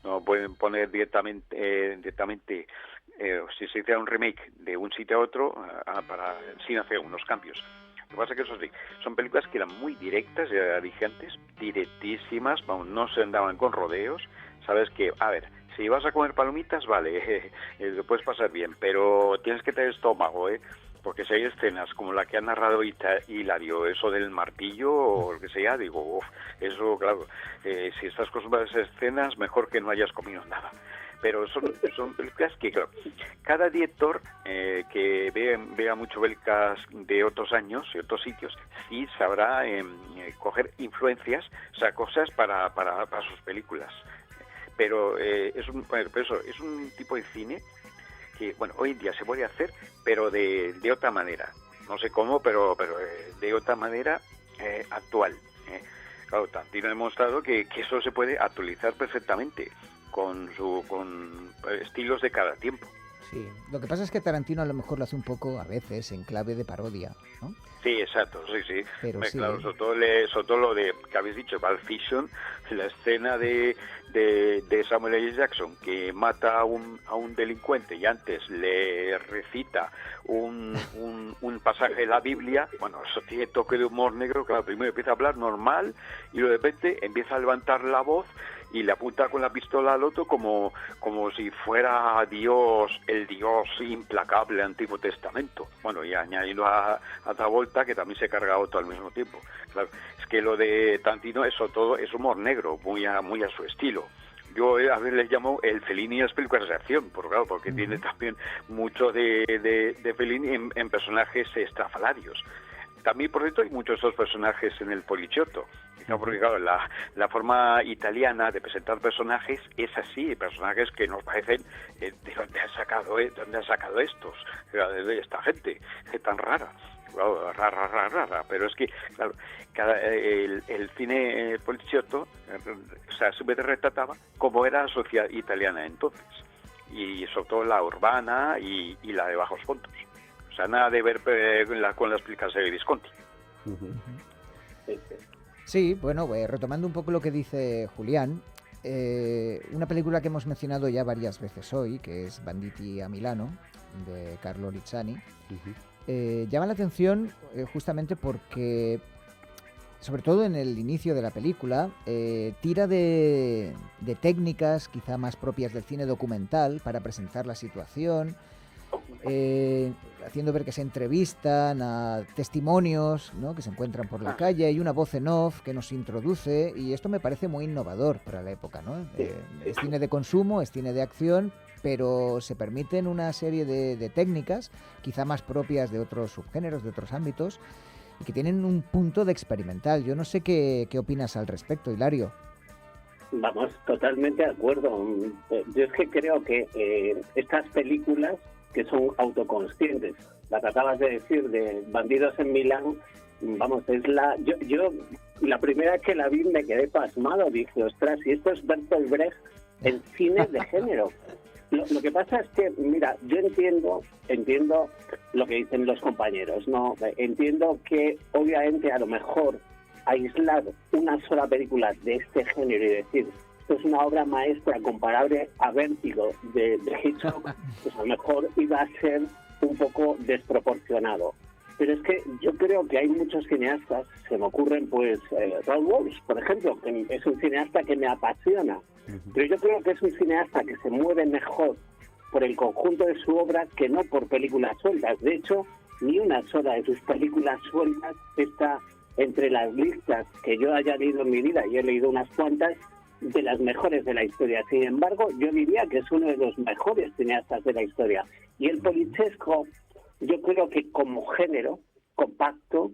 no pueden poner directamente si se hiciera un remake de un sitio a otro sin hacer unos cambios. Lo que pasa es que eso sí, son películas que eran muy directas, vigentes, directísimas, vamos, no se andaban con rodeos. Sabes que, a ver, si vas a comer palomitas, vale, lo puedes pasar bien, pero tienes que tener estómago, porque si hay escenas como la que ha narrado Hilario, eso del martillo o lo que sea, digo, eso, claro, si estás acostumbrado a esas escenas, mejor que no hayas comido nada. Pero son películas que, claro, cada director que vea mucho películas de otros años y otros sitios, sí sabrá coger influencias, o sea, cosas para sus películas. Pero es un tipo de cine que, bueno, hoy en día se puede hacer, pero de otra manera. No sé cómo, pero de otra manera actual. Claro, Tarantino ha demostrado que eso se puede actualizar perfectamente con estilos de cada tiempo. Sí, lo que pasa es que Tarantino a lo mejor lo hace un poco, a veces, en clave de parodia, ¿no? Sí, exacto, sí. Pero sí. Claro, sobre todo lo de que habéis dicho, Pulp Fiction, la escena de Samuel L. Jackson que mata a un delincuente y antes le recita un pasaje de la Biblia. Bueno, eso tiene toque de humor negro. Claro, primero empieza a hablar normal y de repente empieza a levantar la voz y le apunta con la pistola al otro como si fuera Dios, el Dios implacable del Antiguo Testamento. Bueno, y añadiendo a Travolta, que también se carga otro al mismo tiempo. Claro, es que lo de Tarantino, eso todo es humor negro, muy a su estilo. Yo a veces les llamo el Fellini de las películas de acción, porque tiene también mucho de Fellini en personajes estrafalarios. También, por cierto, hay muchos de esos personajes en el Poliziotto. Porque, claro, la forma italiana de presentar personajes es así, personajes que nos parecen ¿de dónde han sacado estos? De esta gente, que tan rara. Claro, rara. Pero es que, claro, el cine Poliziotto, o sea, se retrataba cómo era la sociedad italiana entonces. Y sobre todo la urbana y la de bajos fondos. O sea, nada de ver con las películas de Visconti. Sí, bueno, retomando un poco lo que dice Julián, una película que hemos mencionado ya varias veces hoy, que es Banditi a Milano, de Carlo Rizzani, llama la atención justamente porque, sobre todo en el inicio de la película, tira de técnicas quizá más propias del cine documental para presentar la situación, haciendo ver que se entrevistan a testimonios, ¿no?, que se encuentran por la calle, y una voz en off que nos introduce, y esto me parece muy innovador para la época, ¿no? Es cine de consumo, es cine de acción, pero se permiten una serie de técnicas, quizá más propias de otros subgéneros, de otros ámbitos, y que tienen un punto de experimental. Yo no sé qué opinas al respecto, Hilario. Vamos, totalmente de acuerdo. Yo es que creo que estas películas que son autoconscientes, la que acabas de decir de Bandidos en Milán, vamos, es yo la primera vez que la vi me quedé pasmado, dije, ostras, y esto es Bertolt Brecht en cine de género. Lo que pasa es que, mira, yo entiendo lo que dicen los compañeros, ¿no? Entiendo que obviamente a lo mejor aislar una sola película de este género y decir esto es una obra maestra comparable a Vértigo de Hitchcock, pues a lo mejor iba a ser un poco desproporcionado. Pero es que yo creo que hay muchos cineastas, se me ocurren pues Raoul Walsh, por ejemplo, que es un cineasta que me apasiona, pero yo creo que es un cineasta que se mueve mejor por el conjunto de su obra que no por películas sueltas. De hecho, ni una sola de sus películas sueltas está entre las listas que yo haya leído en mi vida, y he leído unas cuantas, de las mejores de la historia. Sin embargo, yo diría que es uno de los mejores cineastas de la historia. Y el polichesco, yo creo que como género compacto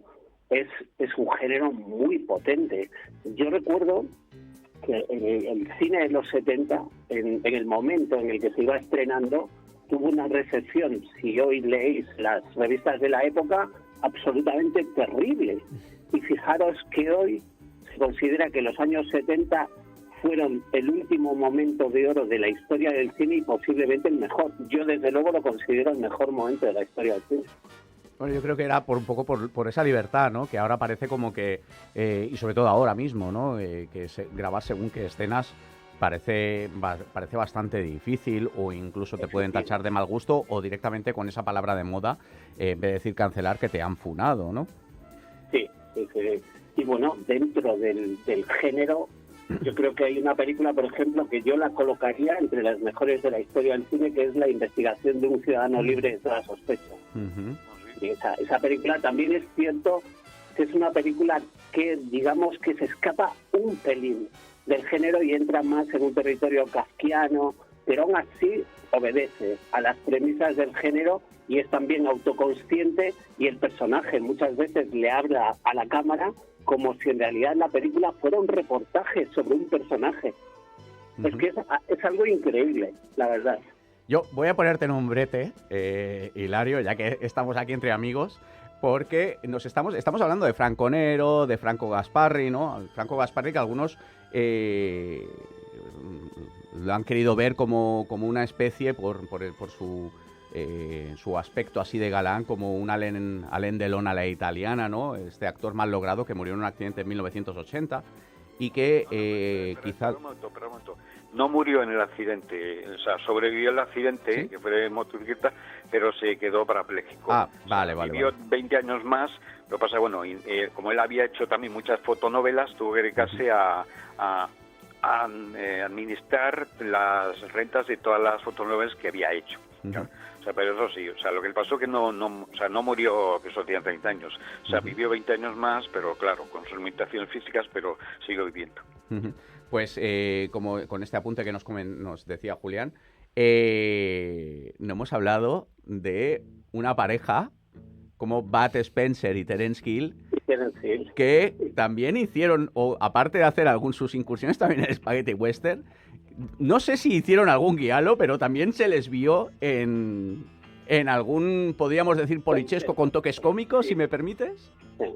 es un género muy potente. Yo recuerdo que el cine de los 70, en el momento en el que se iba estrenando, tuvo una recepción, si hoy leéis las revistas de la época, absolutamente terrible. Y fijaros que hoy se considera que los años 70 fueron el último momento de oro de la historia del cine y posiblemente el mejor. Yo desde luego lo considero el mejor momento de la historia del cine. Bueno, yo creo que era un poco por esa libertad, ¿no? Que ahora parece como que, y sobre todo ahora mismo, ¿no? Grabar según qué escenas parece bastante difícil, o incluso te pueden tachar de mal gusto, o directamente con esa palabra de moda, en vez de decir cancelar, que te han funado, ¿no? Sí. Y bueno, dentro del género, yo creo que hay una película, por ejemplo, que yo la colocaría entre las mejores de la historia del cine, que es La investigación de un ciudadano libre de toda sospecha. Y esa película también es cierto que es una película que, digamos, que se escapa un pelín del género y entra más en un territorio kafkiano, pero aún así obedece a las premisas del género y es también autoconsciente, y el personaje muchas veces le habla a la cámara como si en realidad la película fuera un reportaje sobre un personaje. Es que es algo increíble, la verdad. Yo voy a ponerte en un brete, Hilario, ya que estamos aquí entre amigos, porque estamos hablando de Franco Nero, de Franco Gasparri, ¿no? Franco Gasparri, que algunos lo han querido ver como una especie, por su aspecto así de galán, como un Alain Delon a la italiana, ¿no? Este actor mal logrado que murió en un accidente en 1980 y que quizás... Un momento. No murió en el accidente, o sea, sobrevivió al accidente, ¿sí? Que fue de motocicleta, pero se quedó parapléjico. Vale. Vivió 20 años más. Lo que pasa, bueno, como él había hecho también muchas fotonovelas, tuvo que dedicarse a administrar las rentas de todas las fotonovelas que había hecho. ¿No? O sea, pero eso sí, o sea, lo que le pasó que no murió, que eso tenía 30 años. O sea, vivió 20 años más, pero claro, con sus limitaciones físicas, pero siguió viviendo. Pues como con este apunte que nos decía Julián, no hemos hablado de una pareja como Bud Spencer y Terence Hill, que también hicieron, o aparte de hacer sus incursiones también en Spaghetti Western, no sé si hicieron algún guialo, pero también se les vio en algún, podríamos decir, polichesco con toques cómicos, si me permites. Sí.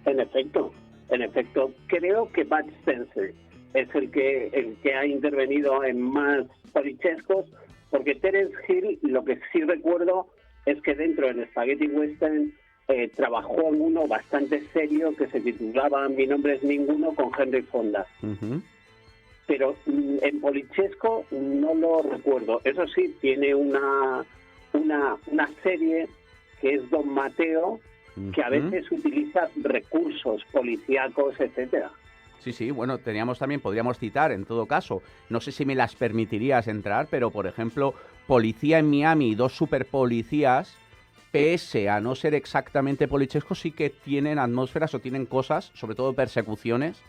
En efecto, creo que Bud Spencer es el que ha intervenido en más polichescos, porque Terence Hill, lo que sí recuerdo es que dentro del Spaghetti Western trabajó en uno bastante serio que se titulaba Mi nombre es ninguno, con Henry Fonda. Pero en polichesco no lo recuerdo. Eso sí, tiene una serie que es Don Mateo, que a veces utiliza recursos policíacos, etcétera. Sí, bueno, podríamos citar, en todo caso, no sé si me las permitirías entrar, pero por ejemplo, Policía en Miami, 2 superpolicías, pese a no ser exactamente polichescos, sí que tienen atmósferas o tienen cosas, sobre todo persecuciones,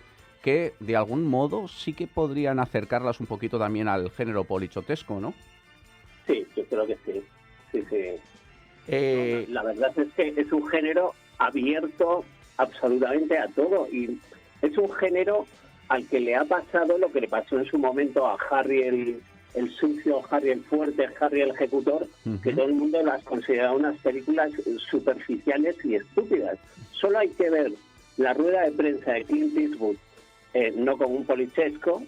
que de algún modo sí que podrían acercarlas un poquito también al género polichotesco, ¿no? Sí, yo creo que sí. La verdad es que es un género abierto absolutamente a todo, y es un género al que le ha pasado lo que le pasó en su momento a Harry el sucio, Harry el fuerte, Harry el ejecutor, que todo el mundo las considera unas películas superficiales y estúpidas. Solo hay que ver la rueda de prensa de Clint Eastwood, no con un polichesco,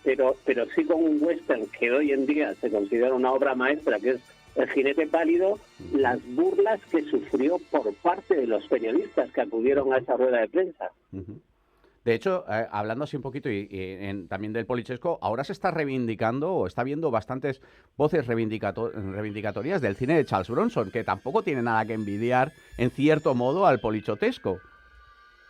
pero sí con un western que hoy en día se considera una obra maestra, que es El jinete pálido, las burlas que sufrió por parte de los periodistas que acudieron a esa rueda de prensa. De hecho, hablando así un poquito también del Polichesco, ahora se está reivindicando o está viendo bastantes voces reivindicatorias del cine de Charles Bronson, que tampoco tiene nada que envidiar, en cierto modo, al polichotesco.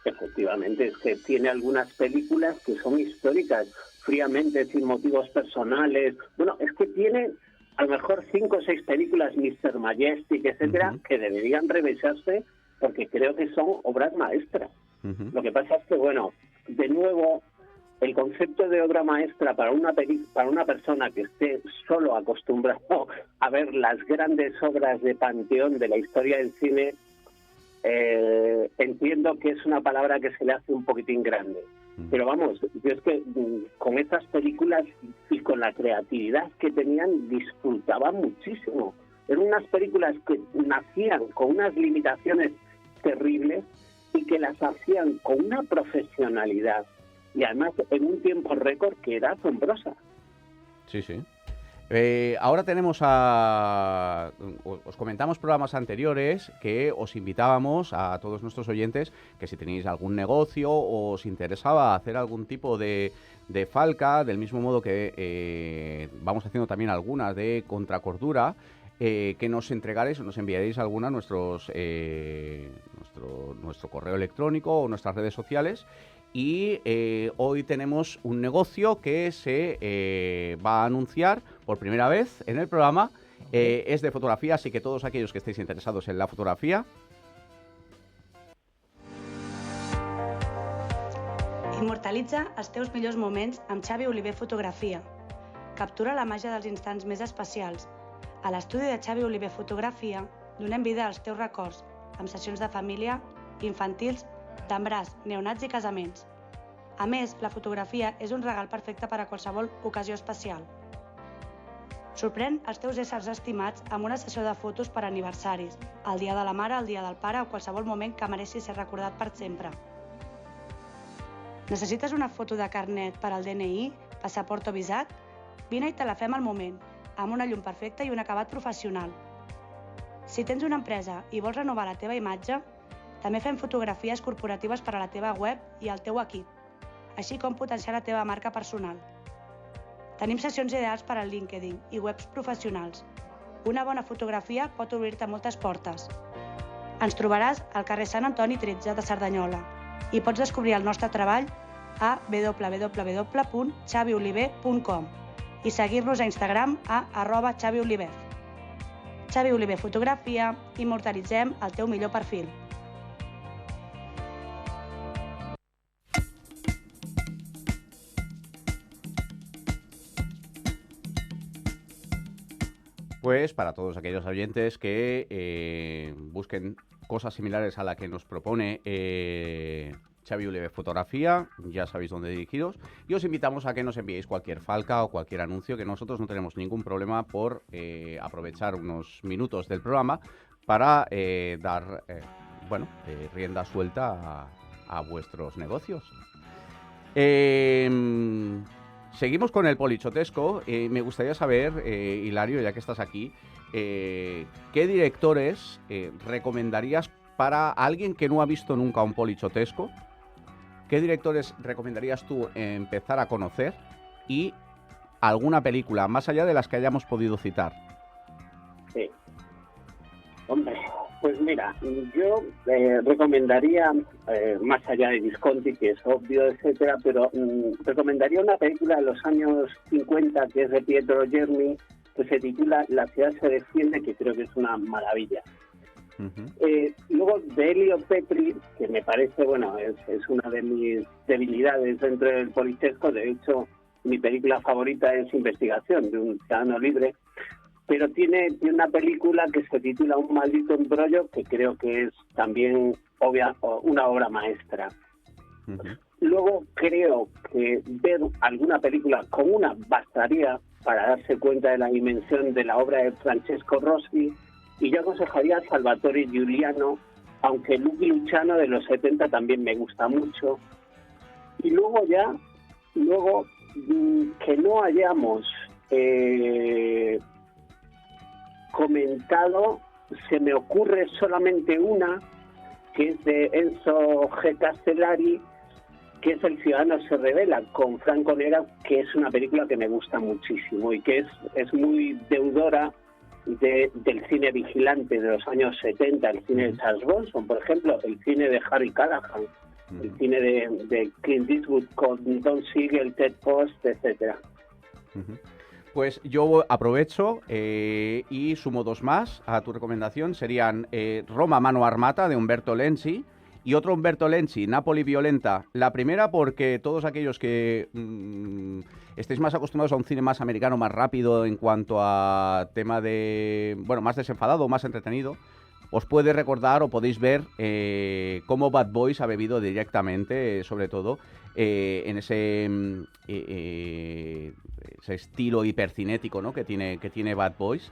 Efectivamente, es que tiene algunas películas que son históricas, fríamente, sin motivos personales. Bueno, es que tiene a lo mejor 5 o 6 películas, Mr. Majestic, etcétera, que deberían revisarse porque creo que son obras maestras. Lo que pasa es que, bueno, de nuevo, el concepto de obra maestra para una persona que esté solo acostumbrado a ver las grandes obras de panteón de la historia del cine, entiendo que es una palabra que se le hace un poquitín grande. Pero vamos, yo es que con estas películas y con la creatividad que tenían, disfrutaba muchísimo. Eran unas películas que nacían con unas limitaciones terribles y que las hacían con una profesionalidad y además en un tiempo récord que era asombrosa. Sí, sí. Ahora tenemos os comentamos programas anteriores que os invitábamos a todos nuestros oyentes que si tenéis algún negocio o os interesaba hacer algún tipo de falca, del mismo modo que vamos haciendo también algunas de contracordura, que nos entregaréis o nos enviaréis alguna a nuestro correo electrónico o nuestras redes sociales. Y hoy tenemos un negocio que se va a anunciar por primera vez en el programa. Es de fotografía, así que todos aquellos que estéis interesados en la fotografía... Immortalitza els teus millors moments amb Xavi Oliver Fotografia. Captura la màgia dels instants més especials. A l'estudi de Xavi Oliver Fotografia donem vida als teus records, amb sessions de família, infantils, d'embràs, neonats i casaments. A més, la fotografia és un regal perfecte per a qualsevol ocasió especial. Sorprèn els teus éssers estimats amb una sessió de fotos per aniversaris, el dia de la mare, el dia del pare o qualsevol moment que mereixi ser recordat per sempre. Necessites una foto de carnet per al DNI, passaport o visat? Vine i te la fem al moment, amb una llum perfecta i un acabat professional. Si tens una empresa i vols renovar la teva imatge, també fem fotografies corporatives per a la teva web i al teu equip, així com potenciar la teva marca personal. Tenim sessions ideals per al LinkedIn i webs professionals. Una bona fotografia pot obrir-te moltes portes. Ens trobaràs al carrer Sant Antoni 13 de Cerdanyola i pots descobrir el nostre treball a www.xavioliver.com i seguir-nos a Instagram a @xavioliver. Xavi Oliver Fotografia, immortalitzem el teu millor perfil. Pues para todos aquellos oyentes que busquen cosas similares a la que nos propone Xavi Oliver Fotografía, ya sabéis dónde dirigiros, y os invitamos a que nos enviéis cualquier falca o cualquier anuncio, que nosotros no tenemos ningún problema por aprovechar unos minutos del programa para dar rienda suelta a vuestros negocios. Seguimos con el polichotesco. Me gustaría saber, Hilario, ya que estás aquí, ¿qué directores recomendarías para alguien que no ha visto nunca un polichotesco? ¿Qué directores recomendarías tú empezar a conocer? Y alguna película, más allá de las que hayamos podido citar. Sí. Hombre, pues mira, yo recomendaría, más allá de Visconti, que es obvio, etcétera, pero recomendaría una película de los años 50 que es de Pietro Germi, que se titula La ciudad se defiende, que creo que es una maravilla. Luego de Elio Petri, que me parece, es una de mis debilidades dentro del polichesco. De hecho, mi película favorita es Investigación, de un ciudadano libre, pero tiene una película que se titula Un maldito embrollo, que creo que es también una obra maestra. Luego creo que ver alguna película con una bastaría para darse cuenta de la dimensión de la obra de Francesco Rosi, y yo aconsejaría a Salvatore Giuliano, aunque Lucky Luciano de los 70 también me gusta mucho. Y luego que no hayamos comentado, se me ocurre solamente una, que es de Enzo G. Castellari, que es El ciudadano se revela, con Franco Nero, que es una película que me gusta muchísimo y que es muy deudora del cine vigilante de los años 70, el cine de Charles Bronson, por ejemplo, el cine de Harry Callahan, el cine de Clint Eastwood con Don Siegel, Ted Post, etcétera. Pues yo aprovecho y sumo dos más a tu recomendación. Serían Roma mano armata, de Umberto Lenzi, y otro Umberto Lenzi, Napoli violenta. La primera porque todos aquellos que estéis más acostumbrados a un cine más americano, más rápido en cuanto a tema de, bueno, más desenfadado, más entretenido, os puede recordar o podéis ver cómo Bad Boys ha bebido directamente, sobre todo, en ese estilo hipercinético, ¿no?, que tiene Bad Boys.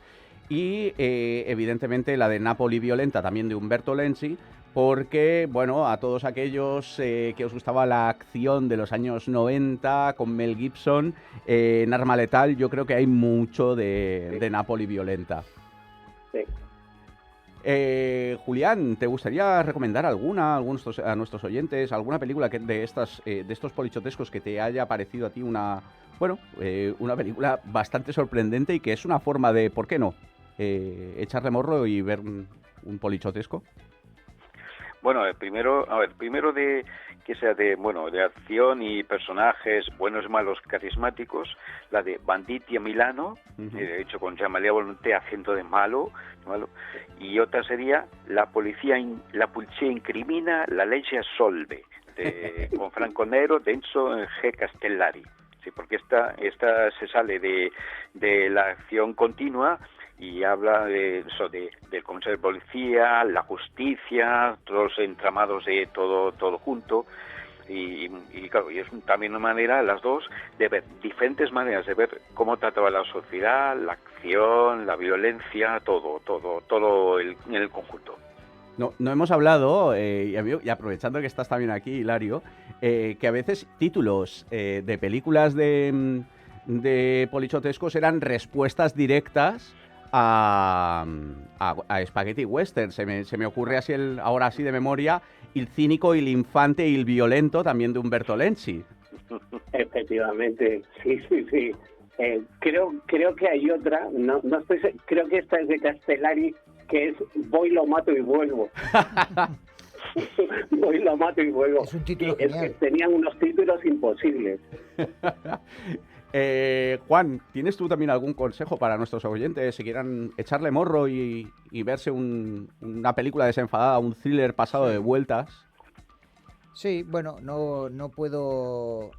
Y evidentemente la de Napoli violenta, también de Umberto Lenzi, porque, bueno, a todos aquellos que os gustaba la acción de los años 90 con Mel Gibson, en Arma Letal, yo creo que hay mucho de Napoli violenta. Sí. Julián, ¿te gustaría recomendar alguna a nuestros oyentes, alguna película de estos polichotescos que te haya parecido a ti una película bastante sorprendente y que es una forma de, ¿por qué no?, echarle morro y ver un polichotesco? Bueno, primero de que sea de acción y personajes buenos, malos, carismáticos, la de Banditi a Milano, hecho con Jean-Marie Volonté haciendo de malo, y otra sería La policía incrimina, la legge assolve, con Franco Nero, de Enzo G. Castellari. Sí, porque esta se sale de la acción continua y habla del comisario de policía, la justicia, todos los entramados de todo junto. Y claro, y es también una manera, las dos, de ver diferentes maneras de ver cómo trataba la sociedad, la acción, la violencia, todo en el conjunto. No hemos hablado, y aprovechando que estás también aquí, Hilario, que a veces títulos de películas de polichotescos eran respuestas directas a Spaghetti Western. Se me ocurre así ahora así de memoria, Il cínico, Il infante y Il violento, también de Umberto Lenzi. Efectivamente, sí. Creo que hay otra, no estoy, creo que esta es de Castellari, que es Voy, lo mato y vuelvo. Voy, lo mato y vuelvo. Es un título genial. Es que tenían unos títulos imposibles. Juan, ¿tienes tú también algún consejo para nuestros oyentes si quieran echarle morro y verse una película desenfadada, un thriller pasado de vueltas? Sí, bueno, no puedo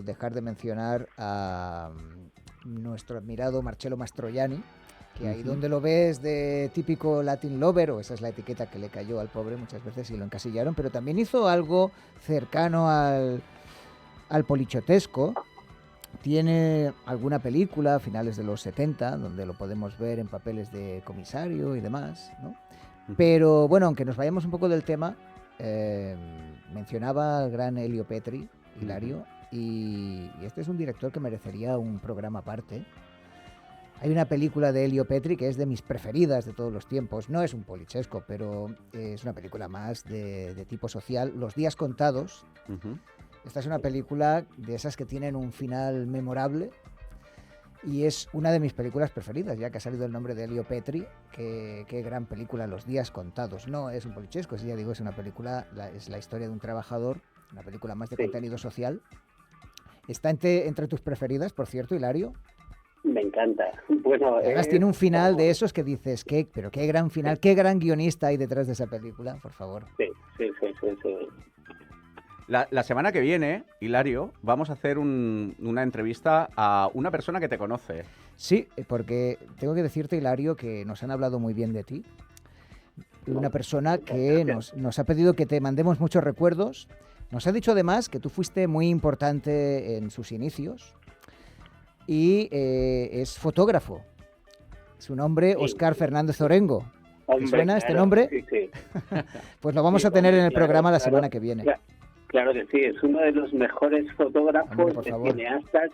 dejar de mencionar a nuestro admirado Marcello Mastroianni, que ahí donde lo ves de típico Latin lover, o esa es la etiqueta que le cayó al pobre muchas veces y lo encasillaron, pero también hizo algo cercano al polichotesco. Tiene alguna película a finales de los 70, donde lo podemos ver en papeles de comisario y demás, ¿no? Pero bueno, aunque nos vayamos un poco del tema, mencionaba al gran Elio Petri, Hilario, y este es un director que merecería un programa aparte. Hay una película de Elio Petri que es de mis preferidas de todos los tiempos. No es un polichesco, pero es una película más de tipo social. Los días contados. Esta es una película de esas que tienen un final memorable y es una de mis películas preferidas, ya que ha salido el nombre de Elio Petri. Qué gran película, Los días contados. No es un polichesco, ya digo, es una película, es la historia de un trabajador, una película más de contenido social. ¿Está entre tus preferidas, por cierto, Hilario? Me encanta. Bueno, además tiene un final de esos que dices, pero qué gran final, qué gran guionista hay detrás de esa película, por favor. Sí. La semana que viene, Hilario, vamos a hacer una entrevista a una persona que te conoce. Sí, porque tengo que decirte, Hilario, que nos han hablado muy bien de ti. Una persona que nos ha pedido que te mandemos muchos recuerdos. Nos ha dicho además que tú fuiste muy importante en sus inicios y es fotógrafo. Su nombre, Óscar Fernández Orengo. ¿Te suena este nombre? Sí. Pues lo vamos a tener en el programa la semana que viene. Claro que sí, es uno de los mejores fotógrafos, cineastas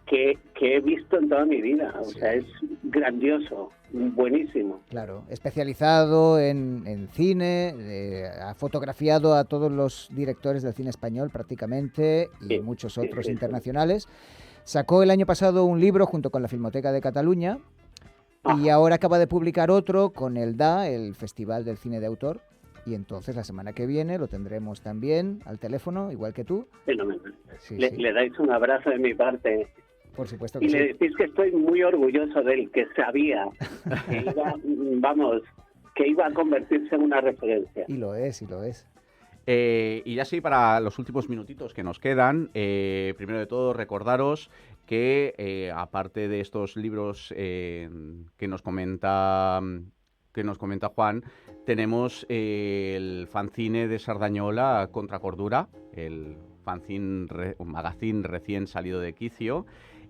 que he visto en toda mi vida. O Sí. sea, es grandioso, buenísimo. Claro, especializado en cine, ha fotografiado a todos los directores del cine español prácticamente y Sí, muchos sí, otros sí, sí. internacionales. Sacó el año pasado un libro junto con la Filmoteca de Cataluña y Ajá. ahora acaba de publicar otro con el DA, el Festival del Cine de Autor. Y entonces la semana que viene lo tendremos también al teléfono, igual que tú. Fenomenal. Sí, Le, sí, le dais un abrazo de mi parte por supuesto y que le sí. decís que estoy muy orgulloso de él, que sabía que iba, que iba a convertirse en una referencia. Y lo es, y lo es. Y ya sí, para los últimos minutitos que nos quedan, primero de todo recordaros que aparte de estos libros que nos comenta Juan, tenemos el fanzine de Sardañola Contra Cordura, el fanzine, un magazine recién salido de quicio,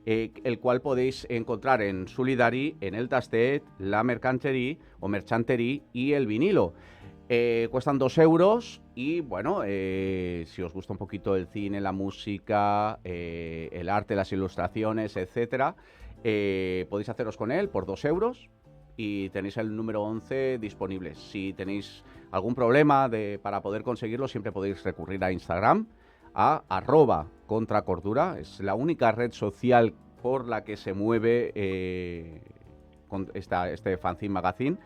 el cual podéis encontrar en Solidari, en el Tastet, la Mercantería o Merchantería y el vinilo. Cuestan 2 euros y bueno, si os gusta un poquito el cine, la música, el arte, las ilustraciones, etcétera, podéis haceros con él por 2 euros y tenéis el número 11 disponible. Si tenéis algún problema para poder conseguirlo, siempre podéis recurrir a Instagram, a @contracordura. Es la única red social por la que se mueve con este fanzine magazine.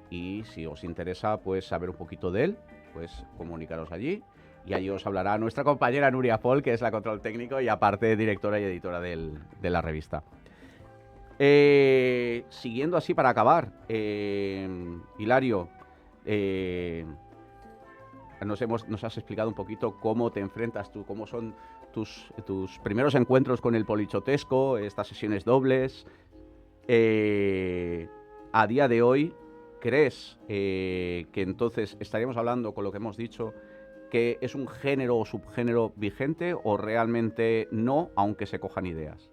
Y si os interesa pues saber un poquito de él, pues comunicaros allí. Y allí os hablará nuestra compañera Nuria Pol, que es la control técnico y aparte directora y editora de la revista. Siguiendo así para acabar, Hilario, nos has explicado un poquito cómo te enfrentas tú, cómo son tus primeros encuentros con el polichotesco, estas sesiones dobles. A día de hoy, ¿crees que entonces estaríamos hablando, con lo que hemos dicho, que es un género o subgénero vigente o realmente no, aunque se cojan ideas?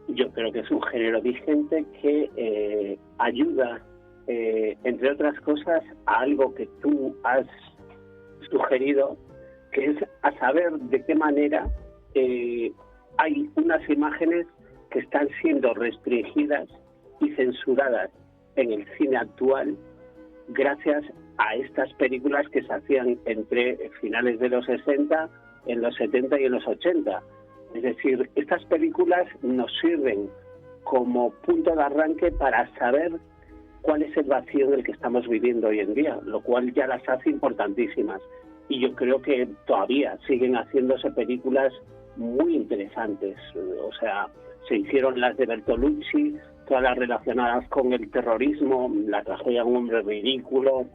Yo creo que es un género vigente que ayuda, entre otras cosas, a algo que tú has sugerido, que es a saber de qué manera hay unas imágenes que están siendo restringidas y censuradas en el cine actual gracias a estas películas que se hacían entre finales de los 60, en los 70 y en los 80. Es decir, estas películas nos sirven como punto de arranque para saber cuál es el vacío en el que estamos viviendo hoy en día, lo cual ya las hace importantísimas. Y yo creo que todavía siguen haciéndose películas muy interesantes. O sea, se hicieron las de Bertolucci, todas las relacionadas con el terrorismo, la tragedia de un hombre ridículo,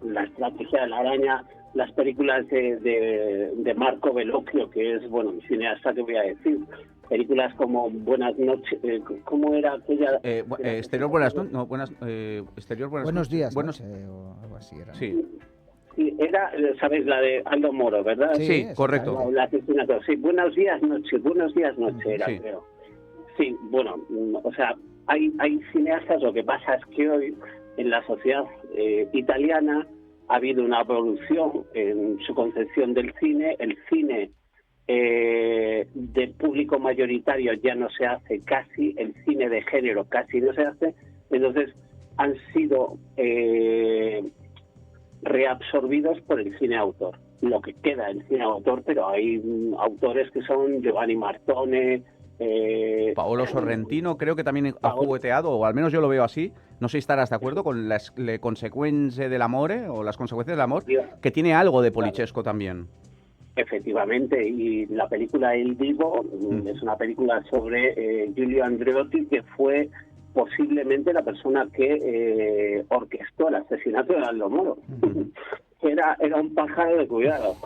la estrategia de la araña, las películas de Marco Bellocchio, que es, bueno, mi cineasta, que voy a decir, películas como Buenas noches, ¿cómo era aquella? Exterior Buenas Noches, no, Exterior Buenos Noches. días, Buenos... noche, o algo así era, ¿no? Sí, Sí, era, ¿sabes? La de Aldo Moro, ¿verdad? sí, correcto. El asesinato, sí, Buenos días, noche era, Sí. creo. Sí, bueno, o sea, hay cineastas, lo que pasa es que hoy en la sociedad italiana ha habido una evolución en su concepción del cine. El cine de público mayoritario ya no se hace casi, el cine de género casi no se hace, entonces han sido reabsorbidos por el cine autor. Lo que queda el cine autor, pero hay autores que son Giovanni Martone, Paolo Sorrentino creo que también ha jugueteado, o al menos yo lo veo así. No sé si estarás de acuerdo con las consecuencias del amor o las consecuencias del amor, que tiene algo de polichesco también. Efectivamente, y la película El Divo es una película sobre Giulio Andreotti, que fue posiblemente la persona que orquestó el asesinato de Aldo Moro. Era un pájaro de cuidado.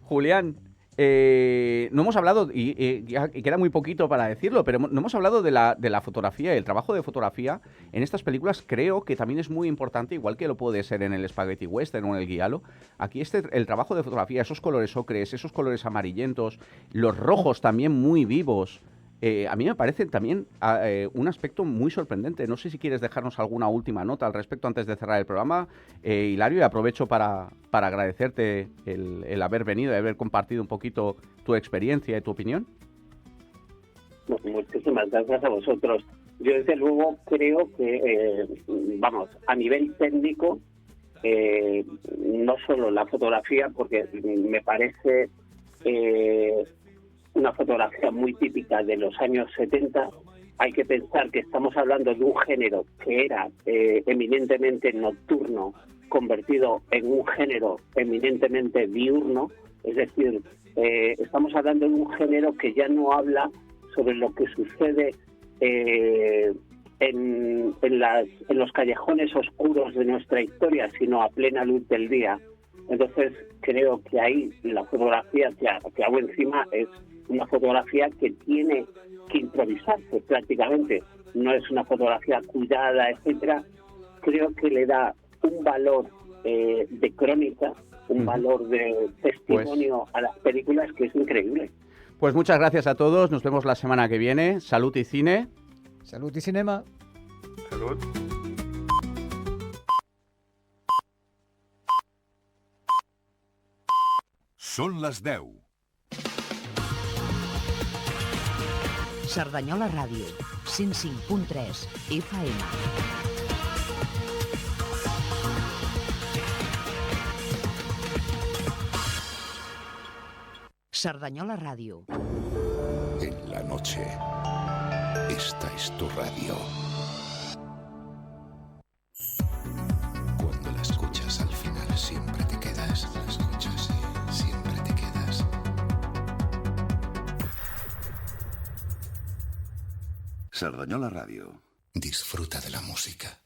Julián, no hemos hablado, y queda muy poquito para decirlo, pero no hemos hablado de la fotografía. El trabajo de fotografía en estas películas creo que también es muy importante, igual que lo puede ser en el Spaghetti Western o en el Guialo. Aquí el trabajo de fotografía, esos colores ocres, esos colores amarillentos, los rojos también muy vivos, a mí me parece también un aspecto muy sorprendente. No sé si quieres dejarnos alguna última nota al respecto antes de cerrar el programa, Hilario, y aprovecho para agradecerte el haber venido y haber compartido un poquito tu experiencia y tu opinión. Muchísimas gracias a vosotros. Yo desde luego creo que, a nivel técnico, no solo la fotografía, porque me parece una fotografía muy típica de los años 70, hay que pensar que estamos hablando de un género que era eminentemente nocturno, convertido en un género eminentemente diurno, es decir, estamos hablando de un género que ya no habla sobre lo que sucede en los callejones oscuros de nuestra historia, sino a plena luz del día. Entonces creo que ahí la fotografía que hago encima es una fotografía que tiene que improvisarse prácticamente. No es una fotografía cuidada, etcétera. Creo que le da un valor de crónica, un valor de testimonio a las películas que es increíble. Pues muchas gracias a todos. Nos vemos la semana que viene. Salud y cine. Salud y cinema. Salud. Són les 10. Cerdanyola Ràdio, 105.3 FM. Cerdanyola Ràdio. En la noche, esta es tu radio. Cuando la escuchas al final siempre te quedas. La escuchas y siempre te quedas. Cerdanyola Radio. Disfruta de la música.